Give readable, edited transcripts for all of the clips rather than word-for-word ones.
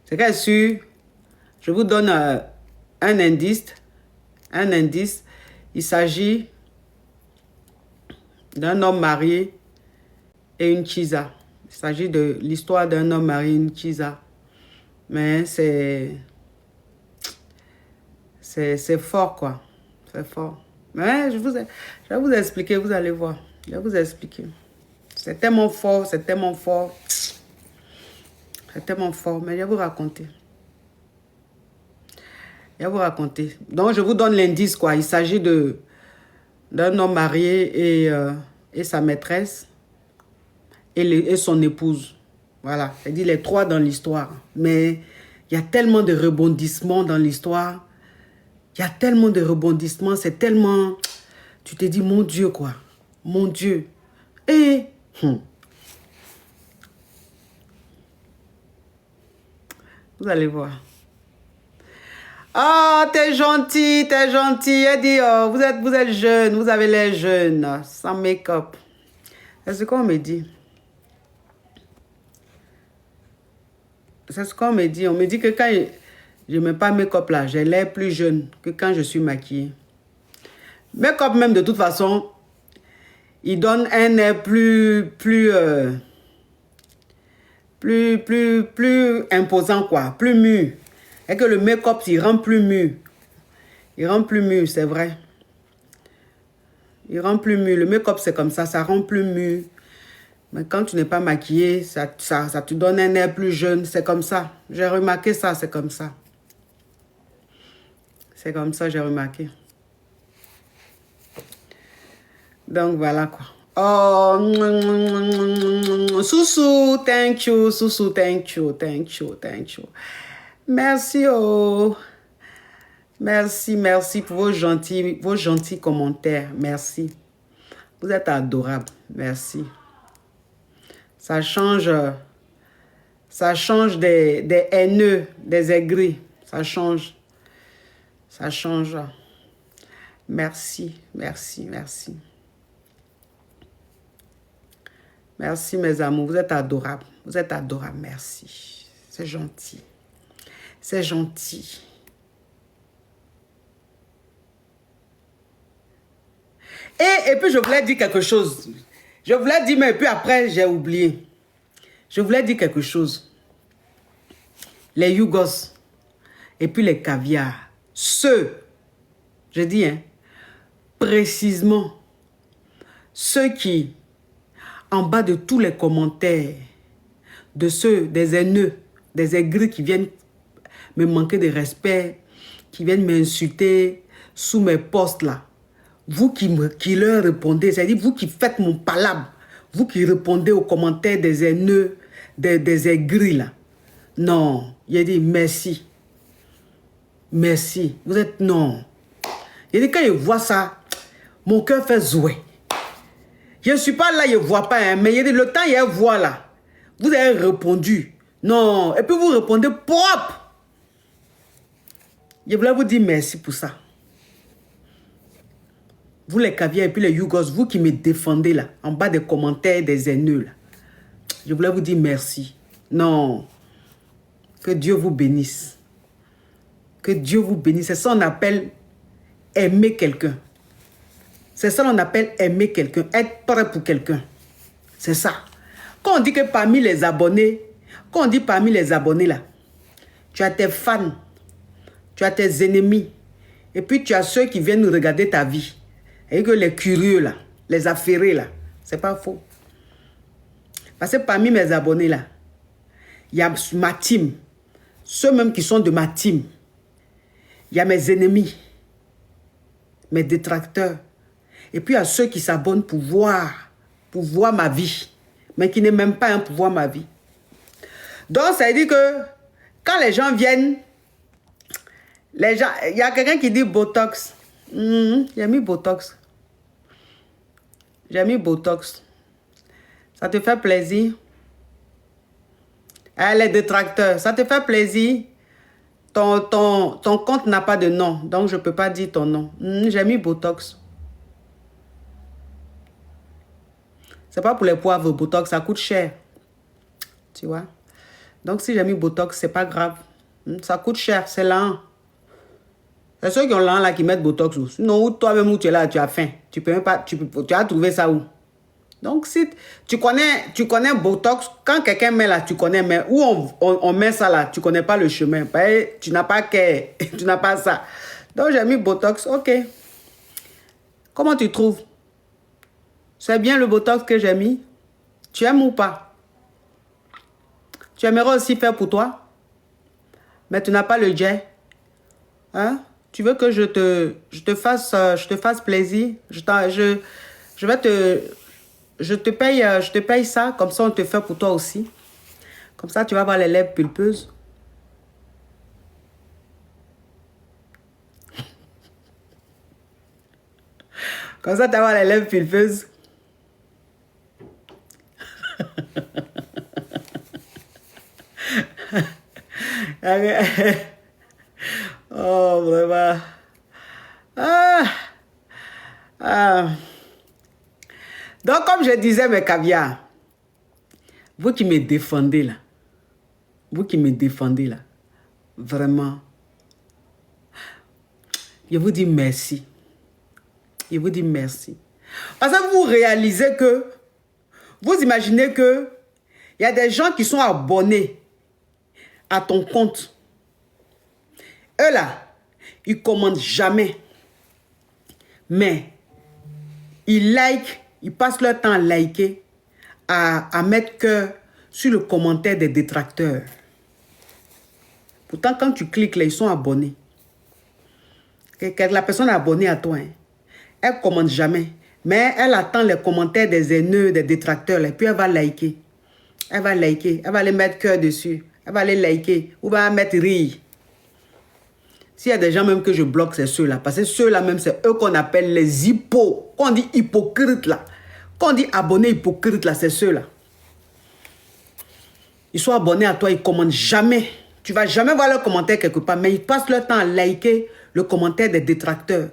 C'est qu'elle est sûre. Je vous donne un indice. Un indice. Il s'agit d'un homme marié et une chisa. Il s'agit de l'histoire d'un homme marié et une chisa. Mais c'est fort, quoi. C'est fort. Mais je vais vous expliquer, vous allez voir. Je vais vous expliquer. C'est tellement fort, c'est tellement fort. C'est tellement fort, mais je vais vous raconter. Je vais vous raconter. Donc, je vous donne l'indice, quoi. Il s'agit d'un homme marié et sa maîtresse et son épouse. Voilà. C'est-à-dire les trois dans l'histoire. Mais il y a tellement de rebondissements dans l'histoire. Il y a tellement de rebondissements. C'est tellement... Tu te dis, mon Dieu, quoi. Mon Dieu. Et... Vous allez voir. Oh, t'es gentil, t'es gentil. Elle dit, oh, vous êtes jeune, vous avez l'air jeune, sans make-up. C'est ce qu'on me dit. C'est ce qu'on me dit. On me dit que quand je ne mets pas make-up là, j'ai l'air plus jeune que quand je suis maquillée. Make-up même, de toute façon, il donne un air plus imposant, quoi, plus mûr. Et que le make-up, il rend plus mûr. Il rend plus mûr, c'est vrai. Il rend plus mûr. Le make-up, c'est comme ça rend plus mûr. Mais quand tu n'es pas maquillé, ça te donne un air plus jeune. C'est comme ça. J'ai remarqué ça, c'est comme ça. C'est comme ça, j'ai remarqué. Donc, voilà, quoi. Oh, Soussou, thank you. Soussou, thank you, thank you, thank you. Merci, oh. Merci, merci pour vos gentils commentaires. Merci. Vous êtes adorables. Merci. Ça change des haineux, des aigris. Ça change. Ça change. Merci, merci, merci. Merci, mes amours. Vous êtes adorables. Vous êtes adorables. Merci. C'est gentil. C'est gentil. Et puis, je voulais dire quelque chose. Je voulais dire, mais puis après, j'ai oublié. Je voulais dire quelque chose. Les Yougos et puis les caviars. Ceux, je dis, hein, précisément, ceux qui, en bas de tous les commentaires, des haineux, des aigris qui viennent me manquer de respect, qui viennent m'insulter sous mes posts là, vous qui leur répondez, c'est-à-dire vous qui faites mon palabre, vous qui répondez aux commentaires des haineux, des aigris là. Non, il a dit merci. Merci. Vous êtes non. Il dit quand je vois ça, mon cœur fait zoué. Je ne suis pas là, je ne vois pas, hein, mais il dit le temps, il voit là. Vous avez répondu. Non. Et puis vous répondez propre. Je voulais vous dire merci pour ça. Vous les caviars et puis les Yougos, vous qui me défendez là, en bas des commentaires des haineux là. Je voulais vous dire merci. Non. Que Dieu vous bénisse. Que Dieu vous bénisse. C'est ça qu'on appelle aimer quelqu'un. C'est ça qu'on appelle aimer quelqu'un. Être prêt pour quelqu'un. C'est ça. Quand on dit que parmi les abonnés, quand on dit parmi les abonnés là, tu as tes fans, tu as tes ennemis, et puis tu as ceux qui viennent regarder ta vie. Et que les curieux là, les affairés là, c'est pas faux. Parce que parmi mes abonnés là, il y a ma team, ceux même qui sont de ma team. Il y a mes ennemis, mes détracteurs. Et puis il y a ceux qui s'abonnent pour voir ma vie, mais qui n'aiment même pas pour voir ma vie. Donc ça veut dire que quand les gens viennent, il y a quelqu'un qui dit Botox. J'ai mis Botox. J'ai mis Botox. Ça te fait plaisir? Les détracteurs, ça te fait plaisir? Ton compte n'a pas de nom, donc je ne peux pas dire ton nom. J'ai mis Botox. C'est pas pour les poivres, Botox, ça coûte cher. Tu vois? Donc, si j'ai mis Botox, c'est pas grave. Ça coûte cher, c'est lent. C'est ceux qui ont lent là qui mettent Botox. Sinon, toi-même où tu es là, tu as faim. Tu peux même pas, tu as trouvé ça où? Donc, si tu connais Botox, quand quelqu'un met là, tu connais, mais où on met ça là, tu connais pas le chemin. Tu n'as pas tu n'as pas ça. Donc, j'ai mis Botox, ok. Comment tu trouves? C'est bien le Botox que j'ai mis? Tu aimes ou pas? Tu aimerais aussi faire pour toi? Mais tu n'as pas le jet. Hein? Tu veux que je te fasse plaisir? Je te paye ça, comme ça on te fait pour toi aussi. Comme ça tu vas avoir les lèvres pulpeuses. Comme ça tu vas avoir les lèvres pulpeuses. Oh, vraiment. Donc, comme je disais, mes caviars, vous qui me défendez là, vraiment, je vous dis merci. Je vous dis merci. Parce que vous réalisez que, vous imaginez que, il y a des gens qui sont abonnés à ton compte. Eux là, ils commandent jamais. Mais, ils like, ils passent leur temps à liker, à mettre cœur sur le commentaire des détracteurs. Pourtant, quand tu cliques là, ils sont abonnés. La personne est abonnée à toi. Hein. Elle ne commande jamais. Mais elle attend les commentaires des haineux, des détracteurs. Et puis elle va liker. Elle va liker. Elle va aller mettre cœur dessus. Elle va aller liker. Ou va mettre rire. S'il y a des gens même que je bloque, c'est ceux-là. Parce que ceux-là même, c'est eux qu'on appelle les hippos. Qu'on dit hypocrites là. Qu'on dit abonnés hypocrites là, c'est ceux-là. Ils sont abonnés à toi, ils ne commandent jamais. Tu ne vas jamais voir leurs commentaires quelque part. Mais ils passent leur temps à liker le commentaire des détracteurs.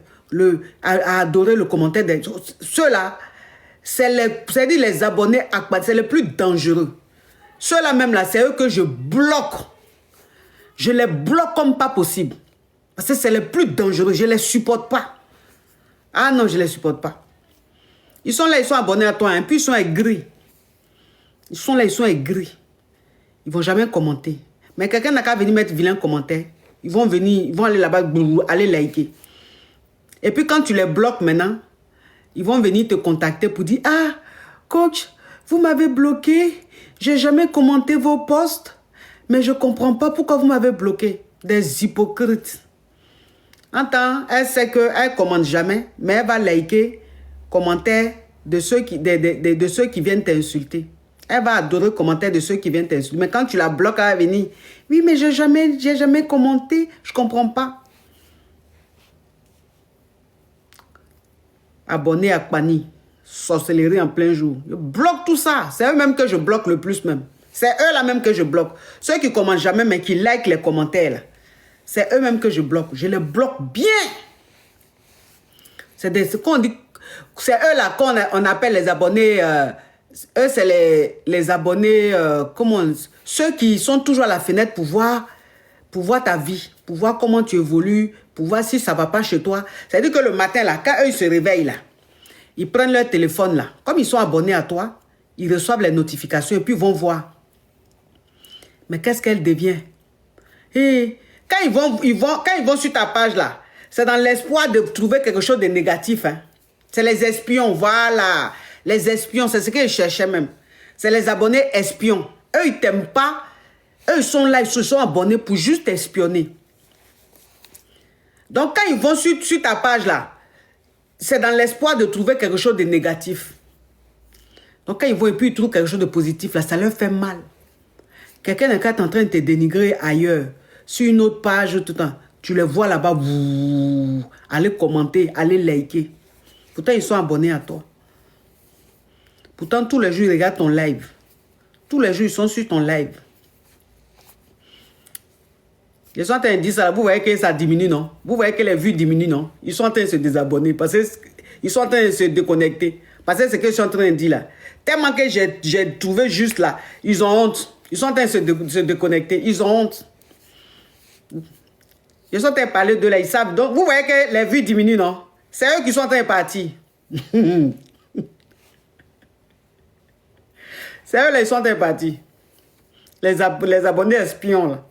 À adorer le commentaire des... Ceux-là, c'est les abonnés, c'est les plus dangereux. Ceux-là même là, c'est eux que je bloque. Je les bloque comme pas possible. Parce que c'est les plus dangereux. Je ne les supporte pas. Ah non, je ne les supporte pas. Ils sont là, ils sont abonnés à toi. Hein, puis ils sont aigris. Ils sont là, ils sont aigris. Ils ne vont jamais commenter. Mais quelqu'un n'a qu'à venir mettre vilain commentaire. Ils vont venir, ils vont aller là-bas, aller liker. Et puis quand tu les bloques maintenant, ils vont venir te contacter pour dire « Ah, coach, vous m'avez bloqué. J'ai jamais commenté vos posts. Mais je ne comprends pas pourquoi vous m'avez bloqué. » Des hypocrites. Entends, elle sait qu'elle ne commande jamais, mais elle va liker commentaires de ceux qui viennent t'insulter. Elle va adorer les commentaires de ceux qui viennent t'insulter. Mais quand tu la bloques, elle va venir. Oui, mais j'ai jamais commenté. Je ne comprends pas. Abonné à Pani. Sorcellerie en plein jour. Je bloque tout ça. C'est eux-mêmes que je bloque le plus même. C'est eux-là même que je bloque. Ceux qui ne commentent jamais, mais qui likent les commentaires. Là. C'est eux-mêmes que je bloque. Je les bloque bien. C'est eux-là qu'on appelle les abonnés. Eux, c'est les abonnés. Ceux qui sont toujours à la fenêtre pour voir ta vie. Pour voir comment tu évolues. Pour voir si ça ne va pas chez toi. C'est-à-dire que le matin, là, quand eux, ils se réveillent, là, ils prennent leur téléphone, là. Comme ils sont abonnés à toi, ils reçoivent les notifications et puis ils vont voir. Mais qu'est-ce qu'elle devient? Et quand ils vont sur ta page, là, c'est dans l'espoir de trouver quelque chose de négatif. Hein. C'est les espions, voilà. Les espions, c'est ce qu'ils cherchaient même. C'est les abonnés espions. Eux, ils ne t'aiment pas. Eux, ils sont là, ils se sont abonnés pour juste espionner. Donc, quand ils vont sur ta page, là, c'est dans l'espoir de trouver quelque chose de négatif. Donc, quand ils vont et puis ils trouvent quelque chose de positif, là, ça leur fait mal. Quelqu'un est en train de te dénigrer ailleurs, sur une autre page, tout le temps. Tu les vois là-bas, aller commenter, aller liker. Pourtant, ils sont abonnés à toi. Pourtant, tous les jours, ils regardent ton live. Tous les jours, ils sont sur ton live. Ils sont en train de dire ça, vous voyez que ça diminue, non? Vous voyez que les vues diminuent, non? Ils sont en train de se désabonner parce qu'ils sont en train de se déconnecter. Parce que c'est ce que je suis en train de dire là. Tellement que j'ai trouvé juste là, ils ont honte. Ils sont en train de se déconnecter. Ils ont honte. Ils sont en train de parler de là. Ils savent. Donc, vous voyez que les vues diminuent, non? C'est eux qui sont en train de partir. C'est eux là, ils sont en train de partir. Les abonnés espions, là.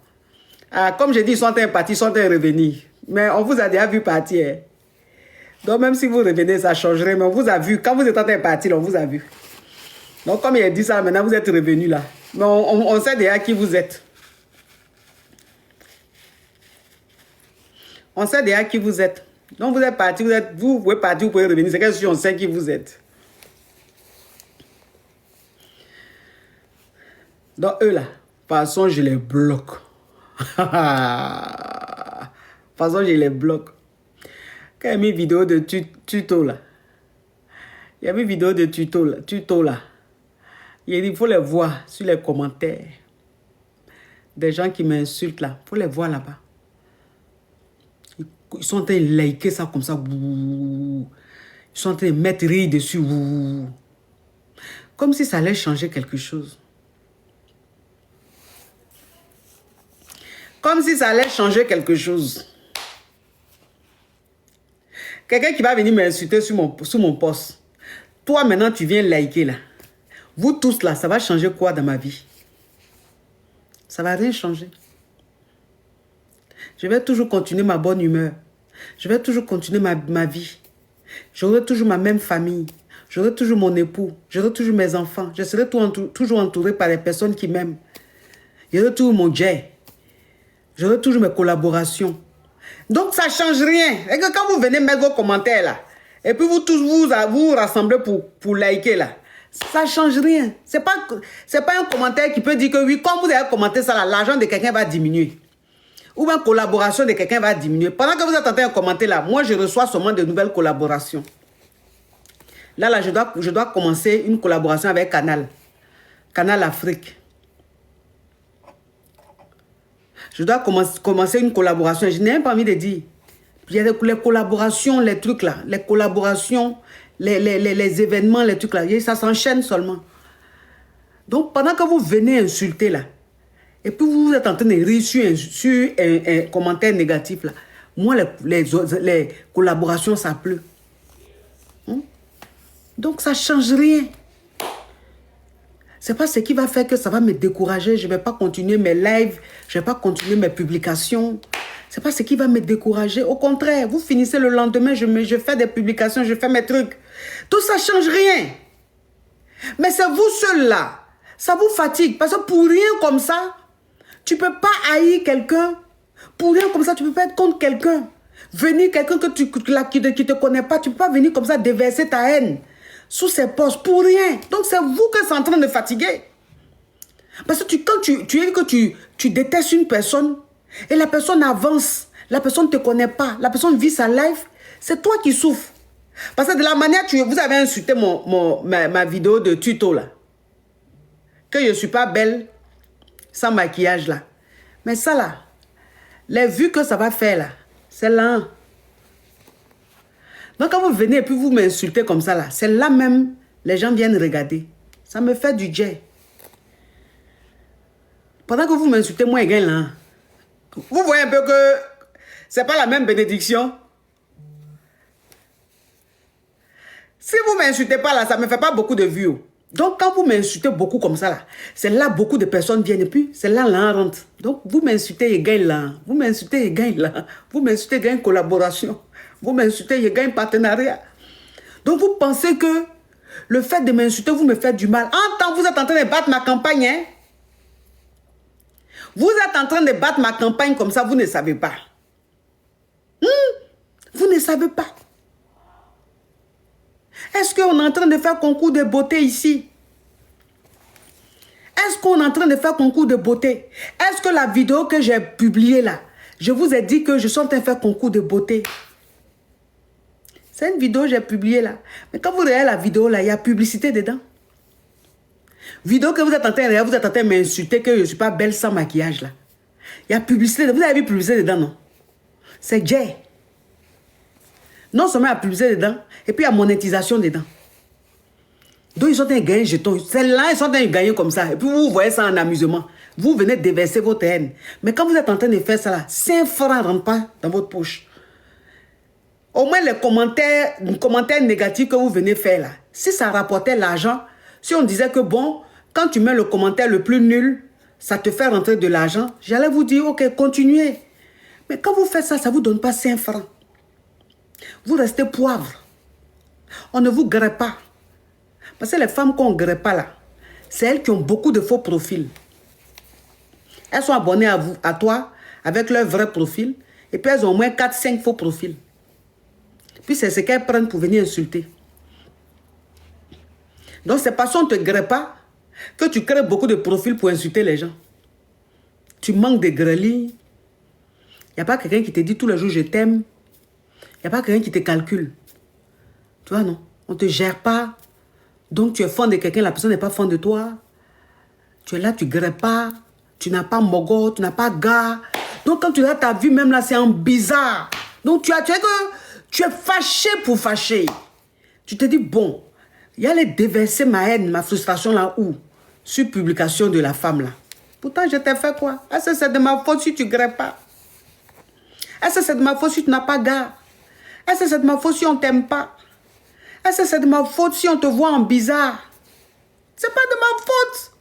Ah, comme j'ai dit, ils sont en train de partir, ils sont en train de revenir. Mais on vous a déjà vu partir. Hein? Donc, même si vous revenez, ça changerait. Mais on vous a vu. Quand vous êtes en train de partir, on vous a vu. Donc, comme il a dit ça, maintenant, vous êtes revenus là. Mais on sait déjà qui vous êtes. On sait déjà qui vous êtes. Donc, vous êtes parti, vous pouvez partir, vous pouvez revenir. C'est que si on sait qui vous êtes. Donc, eux là, de toute façon, je les bloque. De toute façon, je les bloque. Quand il y a mis vidéo de tuto là, il y a mis vidéo de tuto là. Il faut les voir sur les commentaires. Des gens qui m'insultent là, il faut les voir là-bas. Ils sont en train de liker ça comme ça. Ils sont en train de mettre rire dessus. Comme si ça allait changer quelque chose. Comme si ça allait changer quelque chose. Quelqu'un qui va venir m'insulter sur mon poste. Toi, maintenant, tu viens liker là. Vous tous là, ça va changer quoi dans ma vie? Ça va rien changer. Je vais toujours continuer ma bonne humeur. Je vais toujours continuer ma vie. J'aurai toujours ma même famille. J'aurai toujours mon époux. J'aurai toujours mes enfants. Je serai toujours entouré par les personnes qui m'aiment. J'aurai toujours mon jet. J'aurai toujours mes collaborations. Donc, ça ne change rien. Et que quand vous venez mettre vos commentaires là, et puis vous tous vous rassemblez pour liker là, ça ne change rien. Ce n'est pas un commentaire qui peut dire que oui, quand vous avez commenté ça là, l'argent de quelqu'un va diminuer. Ou une collaboration de quelqu'un va diminuer. Pendant que vous êtes en train de commenter là, moi je reçois seulement de nouvelles collaborations. Là, je dois commencer une collaboration avec Canal Afrique. Je dois commencer une collaboration. Je n'ai même pas envie de dire. Il y a les collaborations, les trucs là. Les collaborations, les événements, les trucs là. Ça s'enchaîne seulement. Donc, pendant que vous venez insulter là, et puis vous êtes en train de rire sur un commentaire négatif là, moi, les collaborations, ça pleut. Donc, ça ne change rien. Ce n'est pas ce qui va faire que ça va me décourager. Je ne vais pas continuer mes lives. Je ne vais pas continuer mes publications. Ce n'est pas ce qui va me décourager. Au contraire, vous finissez le lendemain, je fais des publications, je fais mes trucs. Tout ça ne change rien. Mais c'est vous seuls là. Ça vous fatigue. Parce que pour rien comme ça, tu ne peux pas haïr quelqu'un. Pour rien comme ça, tu ne peux pas être contre quelqu'un. Venir quelqu'un qui ne te connaît pas, tu ne peux pas venir comme ça déverser ta haine sous ses postes pour rien. Donc, c'est vous que c'est en train de fatiguer. Parce que quand tu détestes une personne et la personne avance, la personne ne te connaît pas, la personne vit sa life, c'est toi qui souffres. Parce que de la manière, vous avez insulté ma vidéo de tuto là, que je ne suis pas belle sans maquillage là. Mais ça là, les vues que ça va faire là, c'est là. Donc quand vous venez et puis vous m'insultez comme ça là, c'est là même, les gens viennent regarder. Ça me fait du jet. Pendant que vous m'insultez, moi, je gagne là. Vous voyez un peu que c'est pas la même bénédiction. Si vous ne m'insultez pas là, ça ne me fait pas beaucoup de vues. Donc quand vous m'insultez beaucoup comme ça là, c'est là beaucoup de personnes viennent et puis c'est là rentre. Donc vous m'insultez, je gagne là. Vous m'insultez, je gagne là. Vous m'insultez, je gagne collaboration. Vous m'insultez, je gagne partenariat. Donc vous pensez que le fait de m'insulter, vous me faites du mal. En temps, vous êtes en train de battre ma campagne. Hein? Vous êtes en train de battre ma campagne comme ça, vous ne savez pas. Vous ne savez pas. Est-ce qu'on est en train de faire concours de beauté ici? Est-ce qu'on est en train de faire concours de beauté? Est-ce que la vidéo que j'ai publiée là, je vous ai dit que je suis en train de faire concours de beauté? C'est une vidéo que j'ai publiée là. Mais quand vous regardez la vidéo là, il y a publicité dedans. Vidéo que vous êtes en train de regarder, vous êtes en train de m'insulter que je ne suis pas belle sans maquillage là. Il y a publicité. Vous avez vu publicité dedans, non? C'est Jay. Non seulement il y a publicité dedans, et puis il y a monétisation dedans. Donc, ils sont en train de gagner un jeton. C'est là, ils sont en train de gagner comme ça. Et puis, vous voyez ça en amusement. Vous venez déverser votre haine. Mais quand vous êtes en train de faire ça là, 5 francs ne rentrent pas dans votre poche. Au moins, les commentaires négatifs que vous venez faire là, si ça rapportait l'argent, si on disait que bon, quand tu mets le commentaire le plus nul, ça te fait rentrer de l'argent, j'allais vous dire, ok, continuez. Mais quand vous faites ça, ça ne vous donne pas 5 francs. Vous restez poivre. On ne vous grée pas. Parce que les femmes qu'on ne grée pas là, c'est elles qui ont beaucoup de faux profils. Elles sont abonnées à toi avec leur vrai profil. Et puis elles ont au moins 4-5 faux profils. Puis c'est ce qu'elles prennent pour venir insulter. Donc c'est parce qu'on ne te grée pas que tu crées beaucoup de profils pour insulter les gens. Tu manques de grêlis. Il n'y a pas quelqu'un qui te dit tous les jours je t'aime. Il n'y a pas quelqu'un qui te calcule. Tu vois, non? On ne te gère pas. Donc tu es fan de quelqu'un, la personne n'est pas fan de toi. Tu es là, tu ne grées pas. Tu n'as pas mogo, tu n'as pas gars. Donc quand tu regardes ta vie, même là, c'est en bizarre. Donc tu es fâché pour fâcher. Tu te dis, bon, il y a les déverser ma haine, ma frustration là où? Sur publication de la femme là. Pourtant, je t'ai fait quoi? Est-ce que c'est de ma faute si tu ne grées pas? Est-ce que c'est de ma faute si tu n'as pas gars? Est-ce que c'est de ma faute si on ne t'aime pas? Est-ce que c'est de ma faute si on te voit en bizarre? C'est pas de ma faute.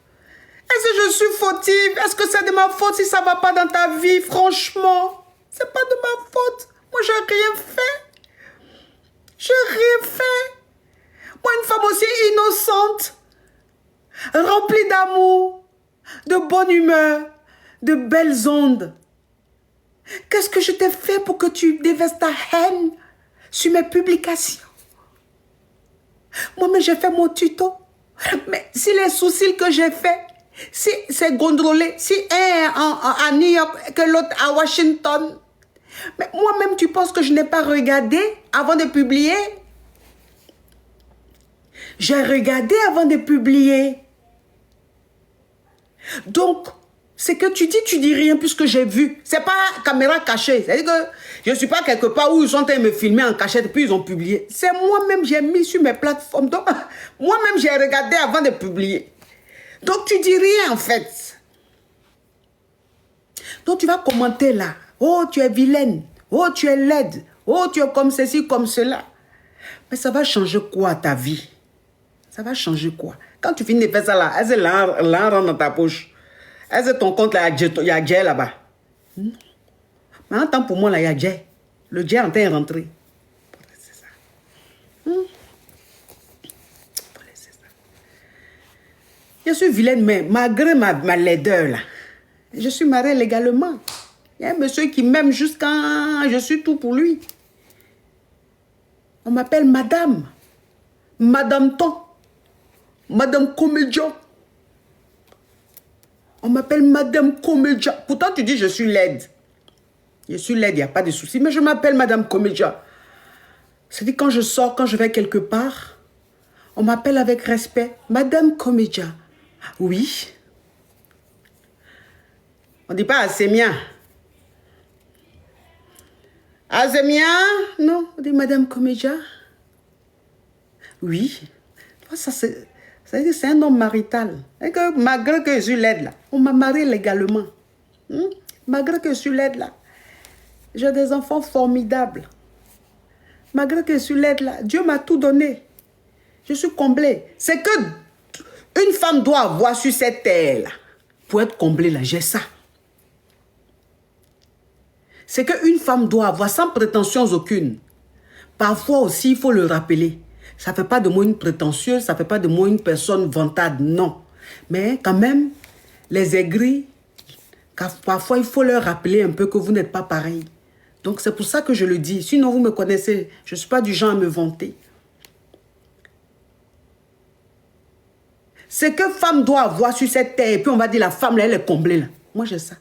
Est-ce que je suis fautive? Est-ce que c'est de ma faute si ça ne va pas dans ta vie? Franchement, c'est pas de ma faute. Moi, j'ai rien fait. J'ai rien fait. Moi, une femme aussi innocente, remplie d'amour, de bonne humeur, de belles ondes. Qu'est-ce que je t'ai fait pour que tu déverses ta haine sur mes publications? Moi-même, j'ai fait mon tuto. Mais si les sourcils que j'ai fait, si c'est gondolé, si un à New York, que l'autre à Washington. Mais moi-même, tu penses que je n'ai pas regardé avant de publier? J'ai regardé avant de publier. Donc, ce que tu dis rien puisque j'ai vu. C'est pas caméra cachée. C'est-à-dire que je ne suis pas quelque part où ils sont en train de me filmer en cachette puis ils ont publié. C'est moi-même, j'ai mis sur mes plateformes. Donc, moi-même, j'ai regardé avant de publier. Donc, tu dis rien en fait. Donc, tu vas commenter là. Oh, tu es vilaine. Oh, tu es laide. Oh, tu es comme ceci, comme cela. Mais ça va changer quoi à ta vie? Ça va changer quoi? Quand tu finis de faire ça là, est-ce que l'argent rentre dans ta poche? Est-ce que ton compte là, il y a Djay là-bas? Mais en temps pour moi là, il y a Djay. Le Djay est en train de rentrer. C'est ça. C'est ça. Je suis vilaine, mais malgré ma laideur là, je suis mariée légalement. Il y a un monsieur qui m'aime jusqu'à... Je suis tout pour lui. On m'appelle Madame. Madame Ton. Madame Comédia. On m'appelle Madame Comédia. Pourtant, tu dis je suis laide. Je suis laide, il n'y a pas de souci. Mais je m'appelle Madame Comédia. C'est-à-dire quand je sors, quand je vais quelque part, on m'appelle avec respect. Madame Comédia. Oui. On ne dit pas Asémia. Asémia? Non, on dit Madame Comédia. Oui. Ça, c'est un homme marital. Et que, malgré que je suis laide là, on m'a marié légalement. Malgré que je suis laide là, j'ai des enfants formidables. Malgré que je suis laide là, Dieu m'a tout donné. Je suis comblée. C'est que une femme doit avoir sur cette terre là, pour être comblée là, j'ai ça. C'est qu'une femme doit avoir sans prétention aucune. Parfois aussi, il faut le rappeler. Ça ne fait pas de moi une prétentieuse, ça ne fait pas de moi une personne vantade, non. Mais quand même, les aigris, parfois il faut leur rappeler un peu que vous n'êtes pas pareil. Donc c'est pour ça que je le dis. Sinon vous me connaissez, je ne suis pas du genre à me vanter. C'est que femme doit avoir sur cette terre, et puis on va dire la femme là, elle est comblée là. Moi j'ai ça.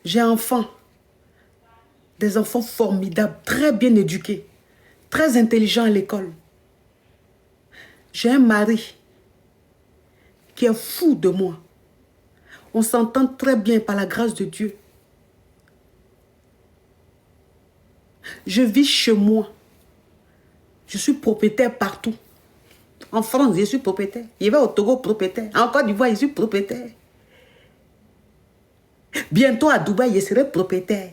J'ai enfants. Des enfants formidables, très bien éduqués, très intelligents à l'école. J'ai un mari qui est fou de moi. On s'entend très bien par la grâce de Dieu. Je vis chez moi. Je suis propriétaire partout. En France, je suis propriétaire. Je vais au Togo, propriétaire. En Côte d'Ivoire, je suis propriétaire. Bientôt à Dubaï, je serai propriétaire.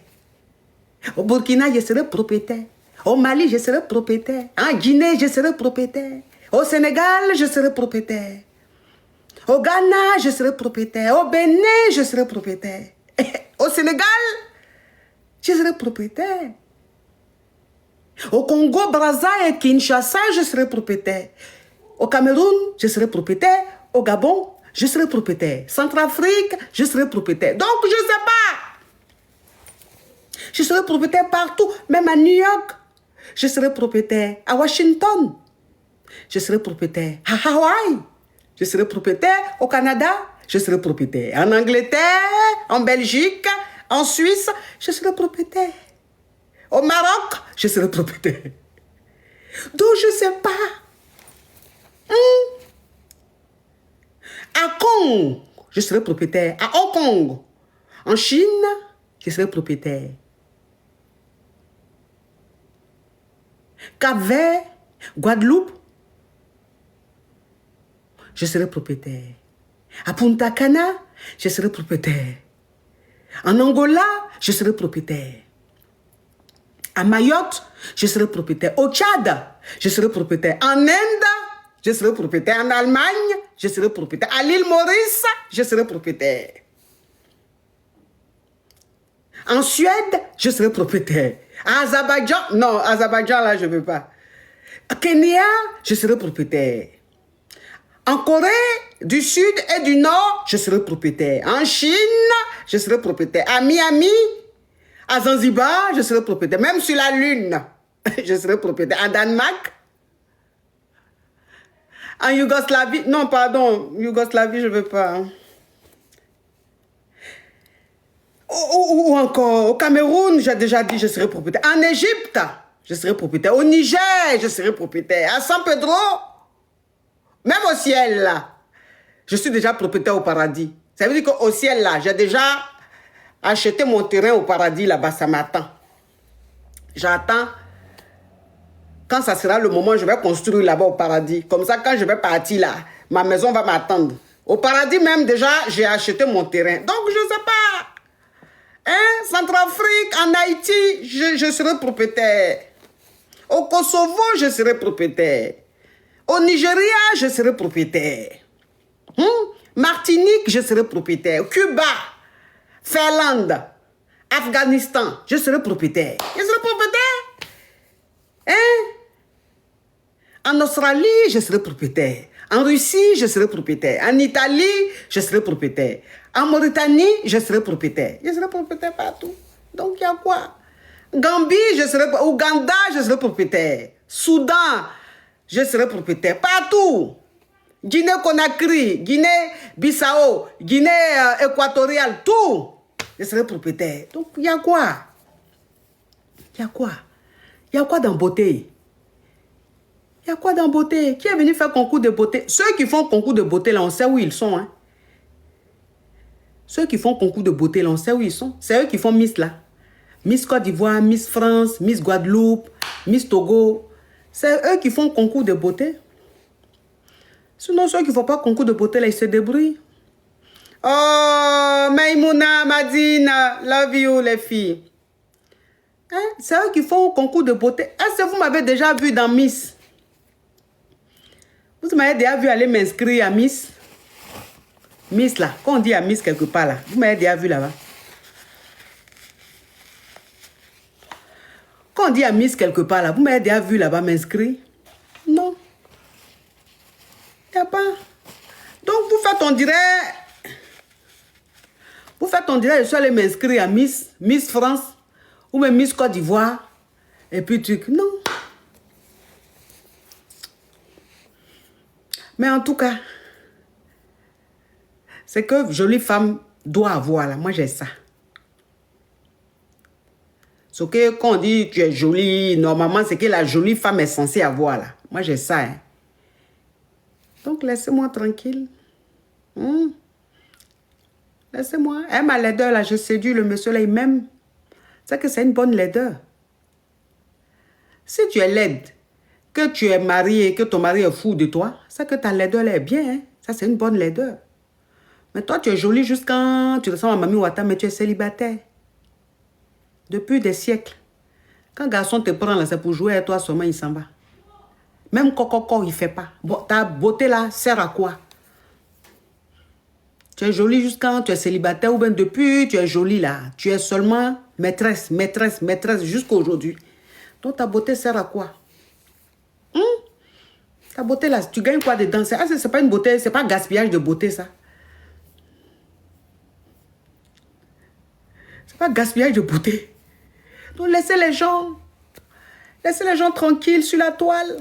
Au Burkina, je serai propriétaire. Au Mali, je serai propriétaire. En Guinée, je serai propriétaire. Au Sénégal, je serai propriétaire. Au Ghana, je serai propriétaire. Au Bénin, je serai propriétaire. Au Sénégal, je serai propriétaire. Au Congo, Brazza et Kinshasa, je serai propriétaire. Au Cameroun, je serai propriétaire. Au Gabon, je serai propriétaire. Centrafrique, je serai propriétaire. Donc, je ne sais pas. Je serai propriétaire partout, même à New York. Je serai propriétaire à Washington. Je serai propriétaire à Hawaï. Je serai propriétaire au Canada. Je serai propriétaire en Angleterre, en Belgique, en Suisse. Je serai propriétaire. Au Maroc, je serai propriétaire. Donc, je ne sais pas. À Congo, je serai propriétaire. À Hong Kong, en Chine, je serai propriétaire. Cap-Vert, Guadeloupe, je serai propriétaire. À Punta Cana, je serai propriétaire. En Angola, je serai propriétaire. À Mayotte, je serai propriétaire. Au Tchad, je serai propriétaire. En Inde, je serai propriétaire. En Allemagne, je serai propriétaire. À l'île Maurice, je serai propriétaire. En Suède, je serai propriétaire. À Azerbaïdjan, non, Azerbaïdjan, là, je ne veux pas. À Kenya, je serai propriétaire. En Corée du Sud et du Nord, je serai propriétaire. En Chine, je serai propriétaire. À Miami, à Zanzibar, je serai propriétaire. Même sur la Lune, je serai propriétaire. En Danemark, en Yougoslavie, non, pardon, Yougoslavie, je ne veux pas. Ou encore, au Cameroun, j'ai déjà dit, je serai propriétaire. En Égypte, je serai propriétaire. Au Niger, je serai propriétaire. À San Pedro, même au ciel, là, je suis déjà propriétaire au paradis. Ça veut dire qu'au ciel, là, j'ai déjà acheté mon terrain au paradis, là-bas, ça m'attend. J'attends. Quand ça sera le moment, je vais construire là-bas au paradis. Comme ça, quand je vais partir là, ma maison va m'attendre. Au paradis même, déjà, j'ai acheté mon terrain. Donc, je ne sais pas. Hein? Centrafrique, en Haïti, je serai propriétaire. Au Kosovo, je serai propriétaire. Au Nigeria, je serai propriétaire. Martinique, je serai propriétaire. Cuba, Finlande, Afghanistan, je serai propriétaire. Je serai propriétaire. Hein? En Australie, je serai propriétaire. En Russie, je serai propriétaire. En Italie, je serai propriétaire. En Mauritanie, je serai propriétaire. Je serai propriétaire partout. Donc, il y a quoi? Gambie, je serai Ouganda, je serai propriétaire. Soudan, je serai propriétaire. Partout. Guinée-Conakry, Guinée-Bissau, Guinée équatoriale, tout. Je serai propriétaire. Donc, il y a quoi? Il y a quoi? Il y a quoi dans beauté? Il y a quoi dans beauté? Qui est venu faire concours de beauté? Ceux qui font concours de beauté, là, on sait où ils sont. Hein? Ceux qui font concours de beauté, là, on sait où ils sont. C'est eux qui font Miss, là. Miss Côte d'Ivoire, Miss France, Miss Guadeloupe, Miss Togo. C'est eux qui font concours de beauté. Sinon, ceux qui ne font pas concours de beauté, là, ils se débrouillent. Oh, Maïmouna, Madina, love you, les filles. Hein? C'est eux qui font concours de beauté. Est-ce que vous m'avez déjà vu dans Miss? Vous m'avez déjà vu aller m'inscrire à Miss? Miss, là. Quand on dit à Miss quelque part, là. Vous m'avez déjà vu là-bas? Quand on dit à Miss quelque part, là. Vous m'avez déjà vu là-bas m'inscrire? Non. Il n'y a pas. Donc, vous faites, on dirait... Vous faites, on dirait, je suis allé m'inscrire à Miss France, ou même Miss Côte d'Ivoire, et puis truc. Non. Mais en tout cas, c'est que jolie femme doit avoir, là. Moi, j'ai ça. Ce que quand on dit tu es jolie, normalement, c'est que la jolie femme est censée avoir, là. Moi, j'ai ça, hein. Donc, laissez-moi tranquille. Laissez-moi. Elle m'a laideur, là. Je séduis le monsieur, là, il m'aime. C'est que c'est une bonne laideur. Si tu es laide, que tu es marié, que ton mari est fou de toi, c'est que ta laideur elle est bien. Hein? Ça, c'est une bonne laideur. Mais toi, tu es jolie jusqu'à... Tu ressembles à Mami Wata, mais tu es célibataire. Depuis des siècles. Quand un garçon te prend là, c'est pour jouer à toi seulement, il s'en va. Même coco, il ne fait pas. Bon, ta beauté là sert à quoi? Tu es jolie jusqu'à... Tu es célibataire ou bien depuis, tu es jolie là. Tu es seulement maîtresse jusqu'à aujourd'hui. Donc ta beauté sert à quoi? Ta beauté là, tu gagnes quoi dedans? C'est pas une beauté, c'est pas un gaspillage de beauté ça. C'est pas un gaspillage de beauté. Donc laissez les gens tranquilles sur la toile.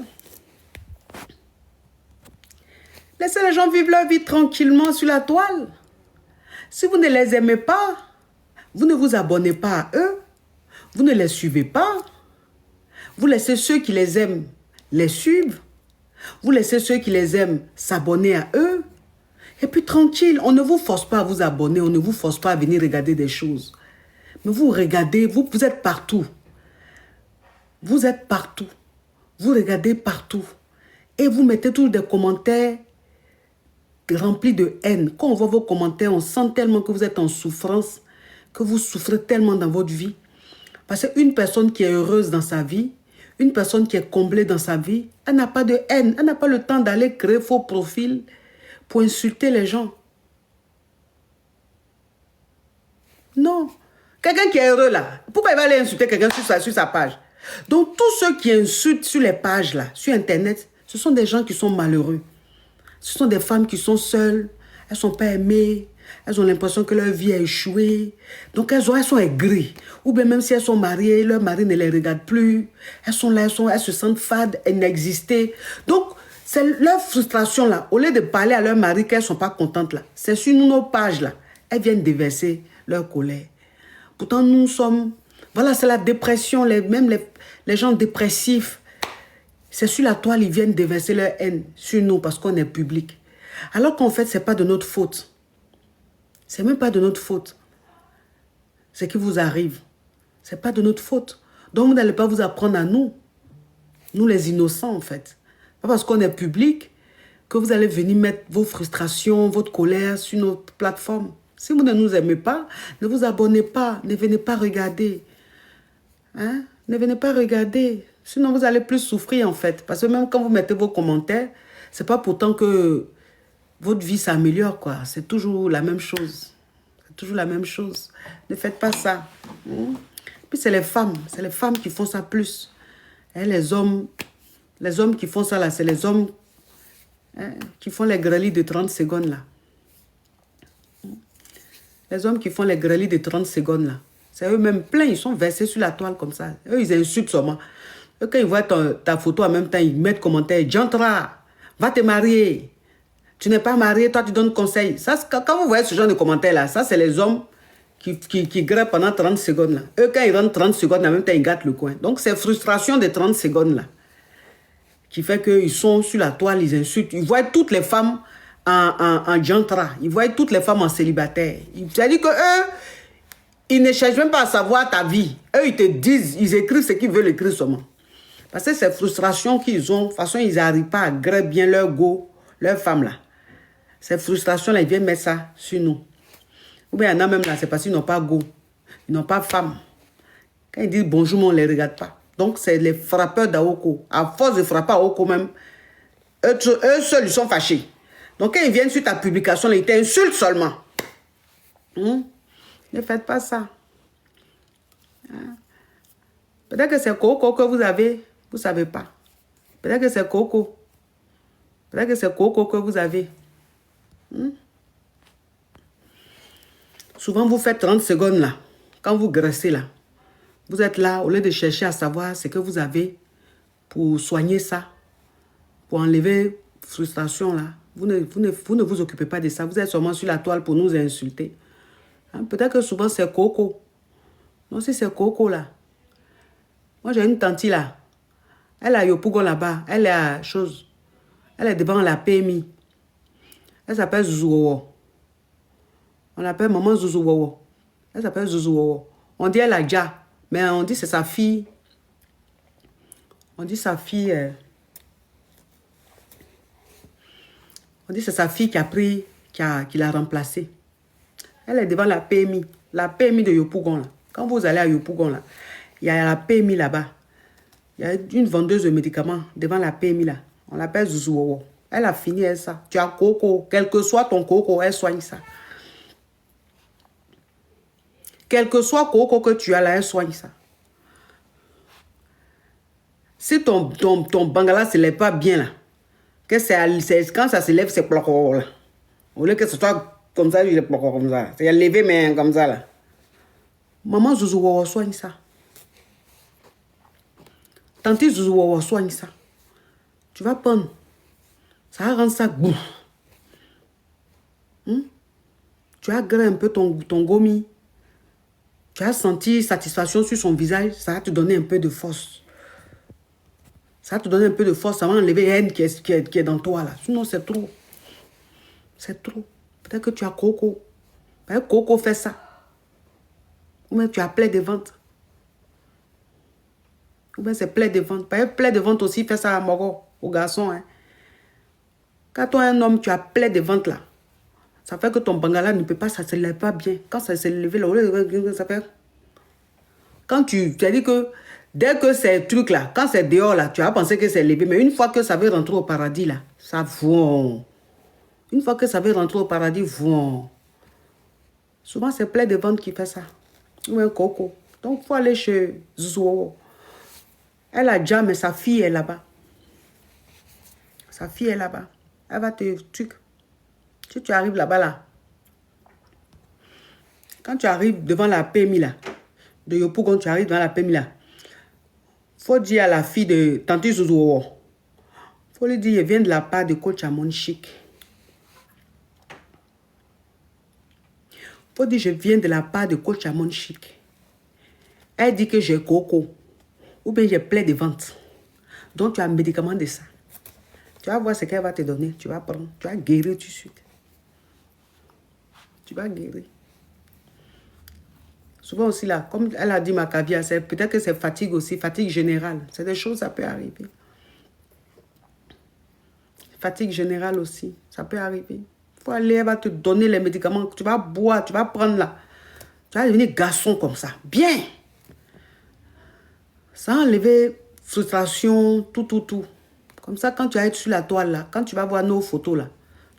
Laissez les gens vivre leur vie tranquillement sur la toile. Si vous ne les aimez pas, vous ne vous abonnez pas à eux. Vous ne les suivez pas. Vous laissez ceux qui les aiment les suivre. Vous laissez ceux qui les aiment s'abonner à eux. Et puis tranquille, on ne vous force pas à vous abonner, on ne vous force pas à venir regarder des choses. Mais vous regardez, vous êtes partout. Vous êtes partout. Vous regardez partout. Et vous mettez tous des commentaires remplis de haine. Quand on voit vos commentaires, on sent tellement que vous êtes en souffrance, que vous souffrez tellement dans votre vie. Parce qu'une personne qui est heureuse dans sa vie, une personne qui est comblée dans sa vie, elle n'a pas de haine. Elle n'a pas le temps d'aller créer faux profils pour insulter les gens. Non. Quelqu'un qui est heureux là, pourquoi il va aller insulter quelqu'un sur sa page? Donc tous ceux qui insultent sur les pages là, sur Internet, ce sont des gens qui sont malheureux. Ce sont des femmes qui sont seules, elles ne sont pas aimées, elles ont l'impression que leur vie a échoué. Donc elles sont aigries. Ou bien même si elles sont mariées, leur mari ne les regarde plus. Elles sont là, elles se sentent fades, elles n'existaient. Donc c'est leur frustration là. Au lieu de parler à leur mari qu'elles ne sont pas contentes là, c'est sur nos pages là. Elles viennent déverser leur colère. Pourtant nous sommes... Voilà, c'est la dépression, même les gens dépressifs. C'est sur la toile, ils viennent déverser leur haine sur nous parce qu'on est public. Alors qu'en fait, ce n'est pas de notre faute. Ce n'est même pas de notre faute. Ce qui vous arrive, ce n'est pas de notre faute. Donc, vous n'allez pas vous apprendre à nous. Nous, les innocents, en fait. Pas parce qu'on est public que vous allez venir mettre vos frustrations, votre colère sur notre plateforme. Si vous ne nous aimez pas, ne vous abonnez pas. Ne venez pas regarder. Hein? Ne venez pas regarder. Sinon, vous allez plus souffrir, en fait. Parce que même quand vous mettez vos commentaires, ce n'est pas pourtant que votre vie s'améliore, quoi. C'est toujours la même chose. C'est toujours la même chose. Ne faites pas ça. Puis c'est les femmes qui font ça plus. Et les hommes qui font ça, là, c'est les hommes qui font les grêlis de 30 secondes, là. Les hommes qui font les grêlis de 30 secondes, là. C'est eux-mêmes pleins, ils sont versés sur la toile comme ça. Eux, ils insultent seulement. Eux, quand ils voient ta photo en même temps, ils mettent commentaire. Jantra, va te marier. Tu n'es pas marié, toi tu donnes conseil. Ça, quand vous voyez ce genre de commentaires là, ça c'est les hommes qui grèvent pendant 30 secondes là. Eux, quand ils rentrent 30 secondes, en même temps ils gâtent le coin. Donc c'est frustration de 30 secondes là qui fait qu'ils sont sur la toile, ils insultent. Ils voient toutes les femmes en jantra. Ils voient toutes les femmes en célibataire. C'est-à-dire que eux, ils ne cherchent même pas à savoir ta vie. Eux, ils te disent, ils écrivent ce qu'ils veulent écrire seulement. Parce que ces frustrations qu'ils ont, de toute façon, ils n'arrivent pas à grève bien leur go, leur femme là. Ces frustrations-là, ils viennent mettre ça sur nous. Ou bien il y en a même là, c'est parce qu'ils n'ont pas go. Ils n'ont pas femme. Quand ils disent bonjour, on ne les regarde pas. Donc, c'est les frappeurs d'Aoko. À force de frapper à Aoko même, eux seuls, ils sont fâchés. Donc, quand ils viennent sur ta publication, là, ils t'insultent seulement. Ne faites pas ça. Peut-être que c'est Coco que vous avez, vous ne savez pas. Peut-être que c'est Coco. Peut-être que c'est Coco que vous avez. Souvent, vous faites 30 secondes là. Quand vous graissez là, vous êtes là, au lieu de chercher à savoir ce que vous avez pour soigner ça, pour enlever frustration là. Vous ne vous occupez pas de ça. Vous êtes seulement sur la toile pour nous insulter. Peut-être que souvent c'est Coco. Non, si c'est Coco là. Moi, j'ai une tante là. Elle a Yopougon là-bas. Elle est à chose. Elle est devant la PMI. Elle s'appelle Zouzouwo. On l'appelle maman Zouzouwo. Elle s'appelle Zouzouwo. On dit elle a déjà. Mais on dit c'est sa fille. On dit sa fille. On dit que c'est sa fille qui a pris, qui l'a remplacée. Elle est devant la PMI. La PMI de Yopougon, là. Quand vous allez à Yopougon, là, il y a la PMI là-bas. Il y a une vendeuse de médicaments devant la PMI, là. On l'appelle Zouzouowo. Elle a fini avec ça. Tu as coco. Quel que soit ton coco, elle soigne ça. Quel que soit coco que tu as là, elle soigne ça. Si ton bangala ne se lève pas bien, là, que quand ça se lève, c'est plocor, là. Au lieu que ce soit comme ça, il est plocor comme ça. C'est levé, mais comme ça, là. Maman Zouzouowo soigne ça. Tante Zouzouowo soigne ça. Tu vas prendre. Ça va rendre ça bouf. Tu as gré un peu ton gomi. Tu as senti satisfaction sur son visage. Ça va te donner un peu de force. Ça va te donner un peu de force. Ça va enlever la haine qui est dans toi là. Sinon, c'est trop. C'est trop. Peut-être que tu as coco. Peut-être que coco fait ça. Ou bien tu as plein de ventre. Ou bien c'est plein de ventre. Peut-être plein de ventre aussi fait ça à Moro, aux garçons. Hein. Quand toi, un homme, tu as plein de ventre là. Ça fait que ton bangala ne peut pas, ça ne se lève pas bien. Quand ça se lève là, ça fait... Quand tu as dit que dès que ces trucs là, quand c'est dehors là, tu as pensé que c'est levé. Mais une fois que ça veut rentrer au paradis là, ça vont. Une fois que ça veut rentrer au paradis, vont. Souvent c'est plein de ventre qui fait ça. Ou un coco. Donc il faut aller chez Zouzouowo. Elle a déjà, mais sa fille est là-bas. Sa fille est là-bas. Elle va te truc. Si tu arrives là-bas là, quand tu arrives devant la PMI là, de Yopougon, tu arrives devant la PMI là, faut dire à la fille de Tante Zouzouowo, faut lui dire, je viens de la part de coach Amon Chic. Faut dire, je viens de la part de coach Amon Chic. Elle dit que j'ai coco, ou bien j'ai plein de ventre. Donc tu as un médicament de ça. Tu vas voir ce qu'elle va te donner, tu vas prendre, tu vas guérir tout de suite. Tu vas guérir. Souvent aussi là, comme elle a dit ma cavia, peut-être que c'est fatigue aussi, fatigue générale. C'est des choses, ça peut arriver. Fatigue générale aussi, ça peut arriver. Il faut aller, elle va te donner les médicaments, tu vas boire, tu vas prendre là. Tu vas devenir garçon comme ça. Bien. Sans enlever frustration, tout. Comme ça, quand tu vas être sur la toile là, quand tu vas voir nos photos là,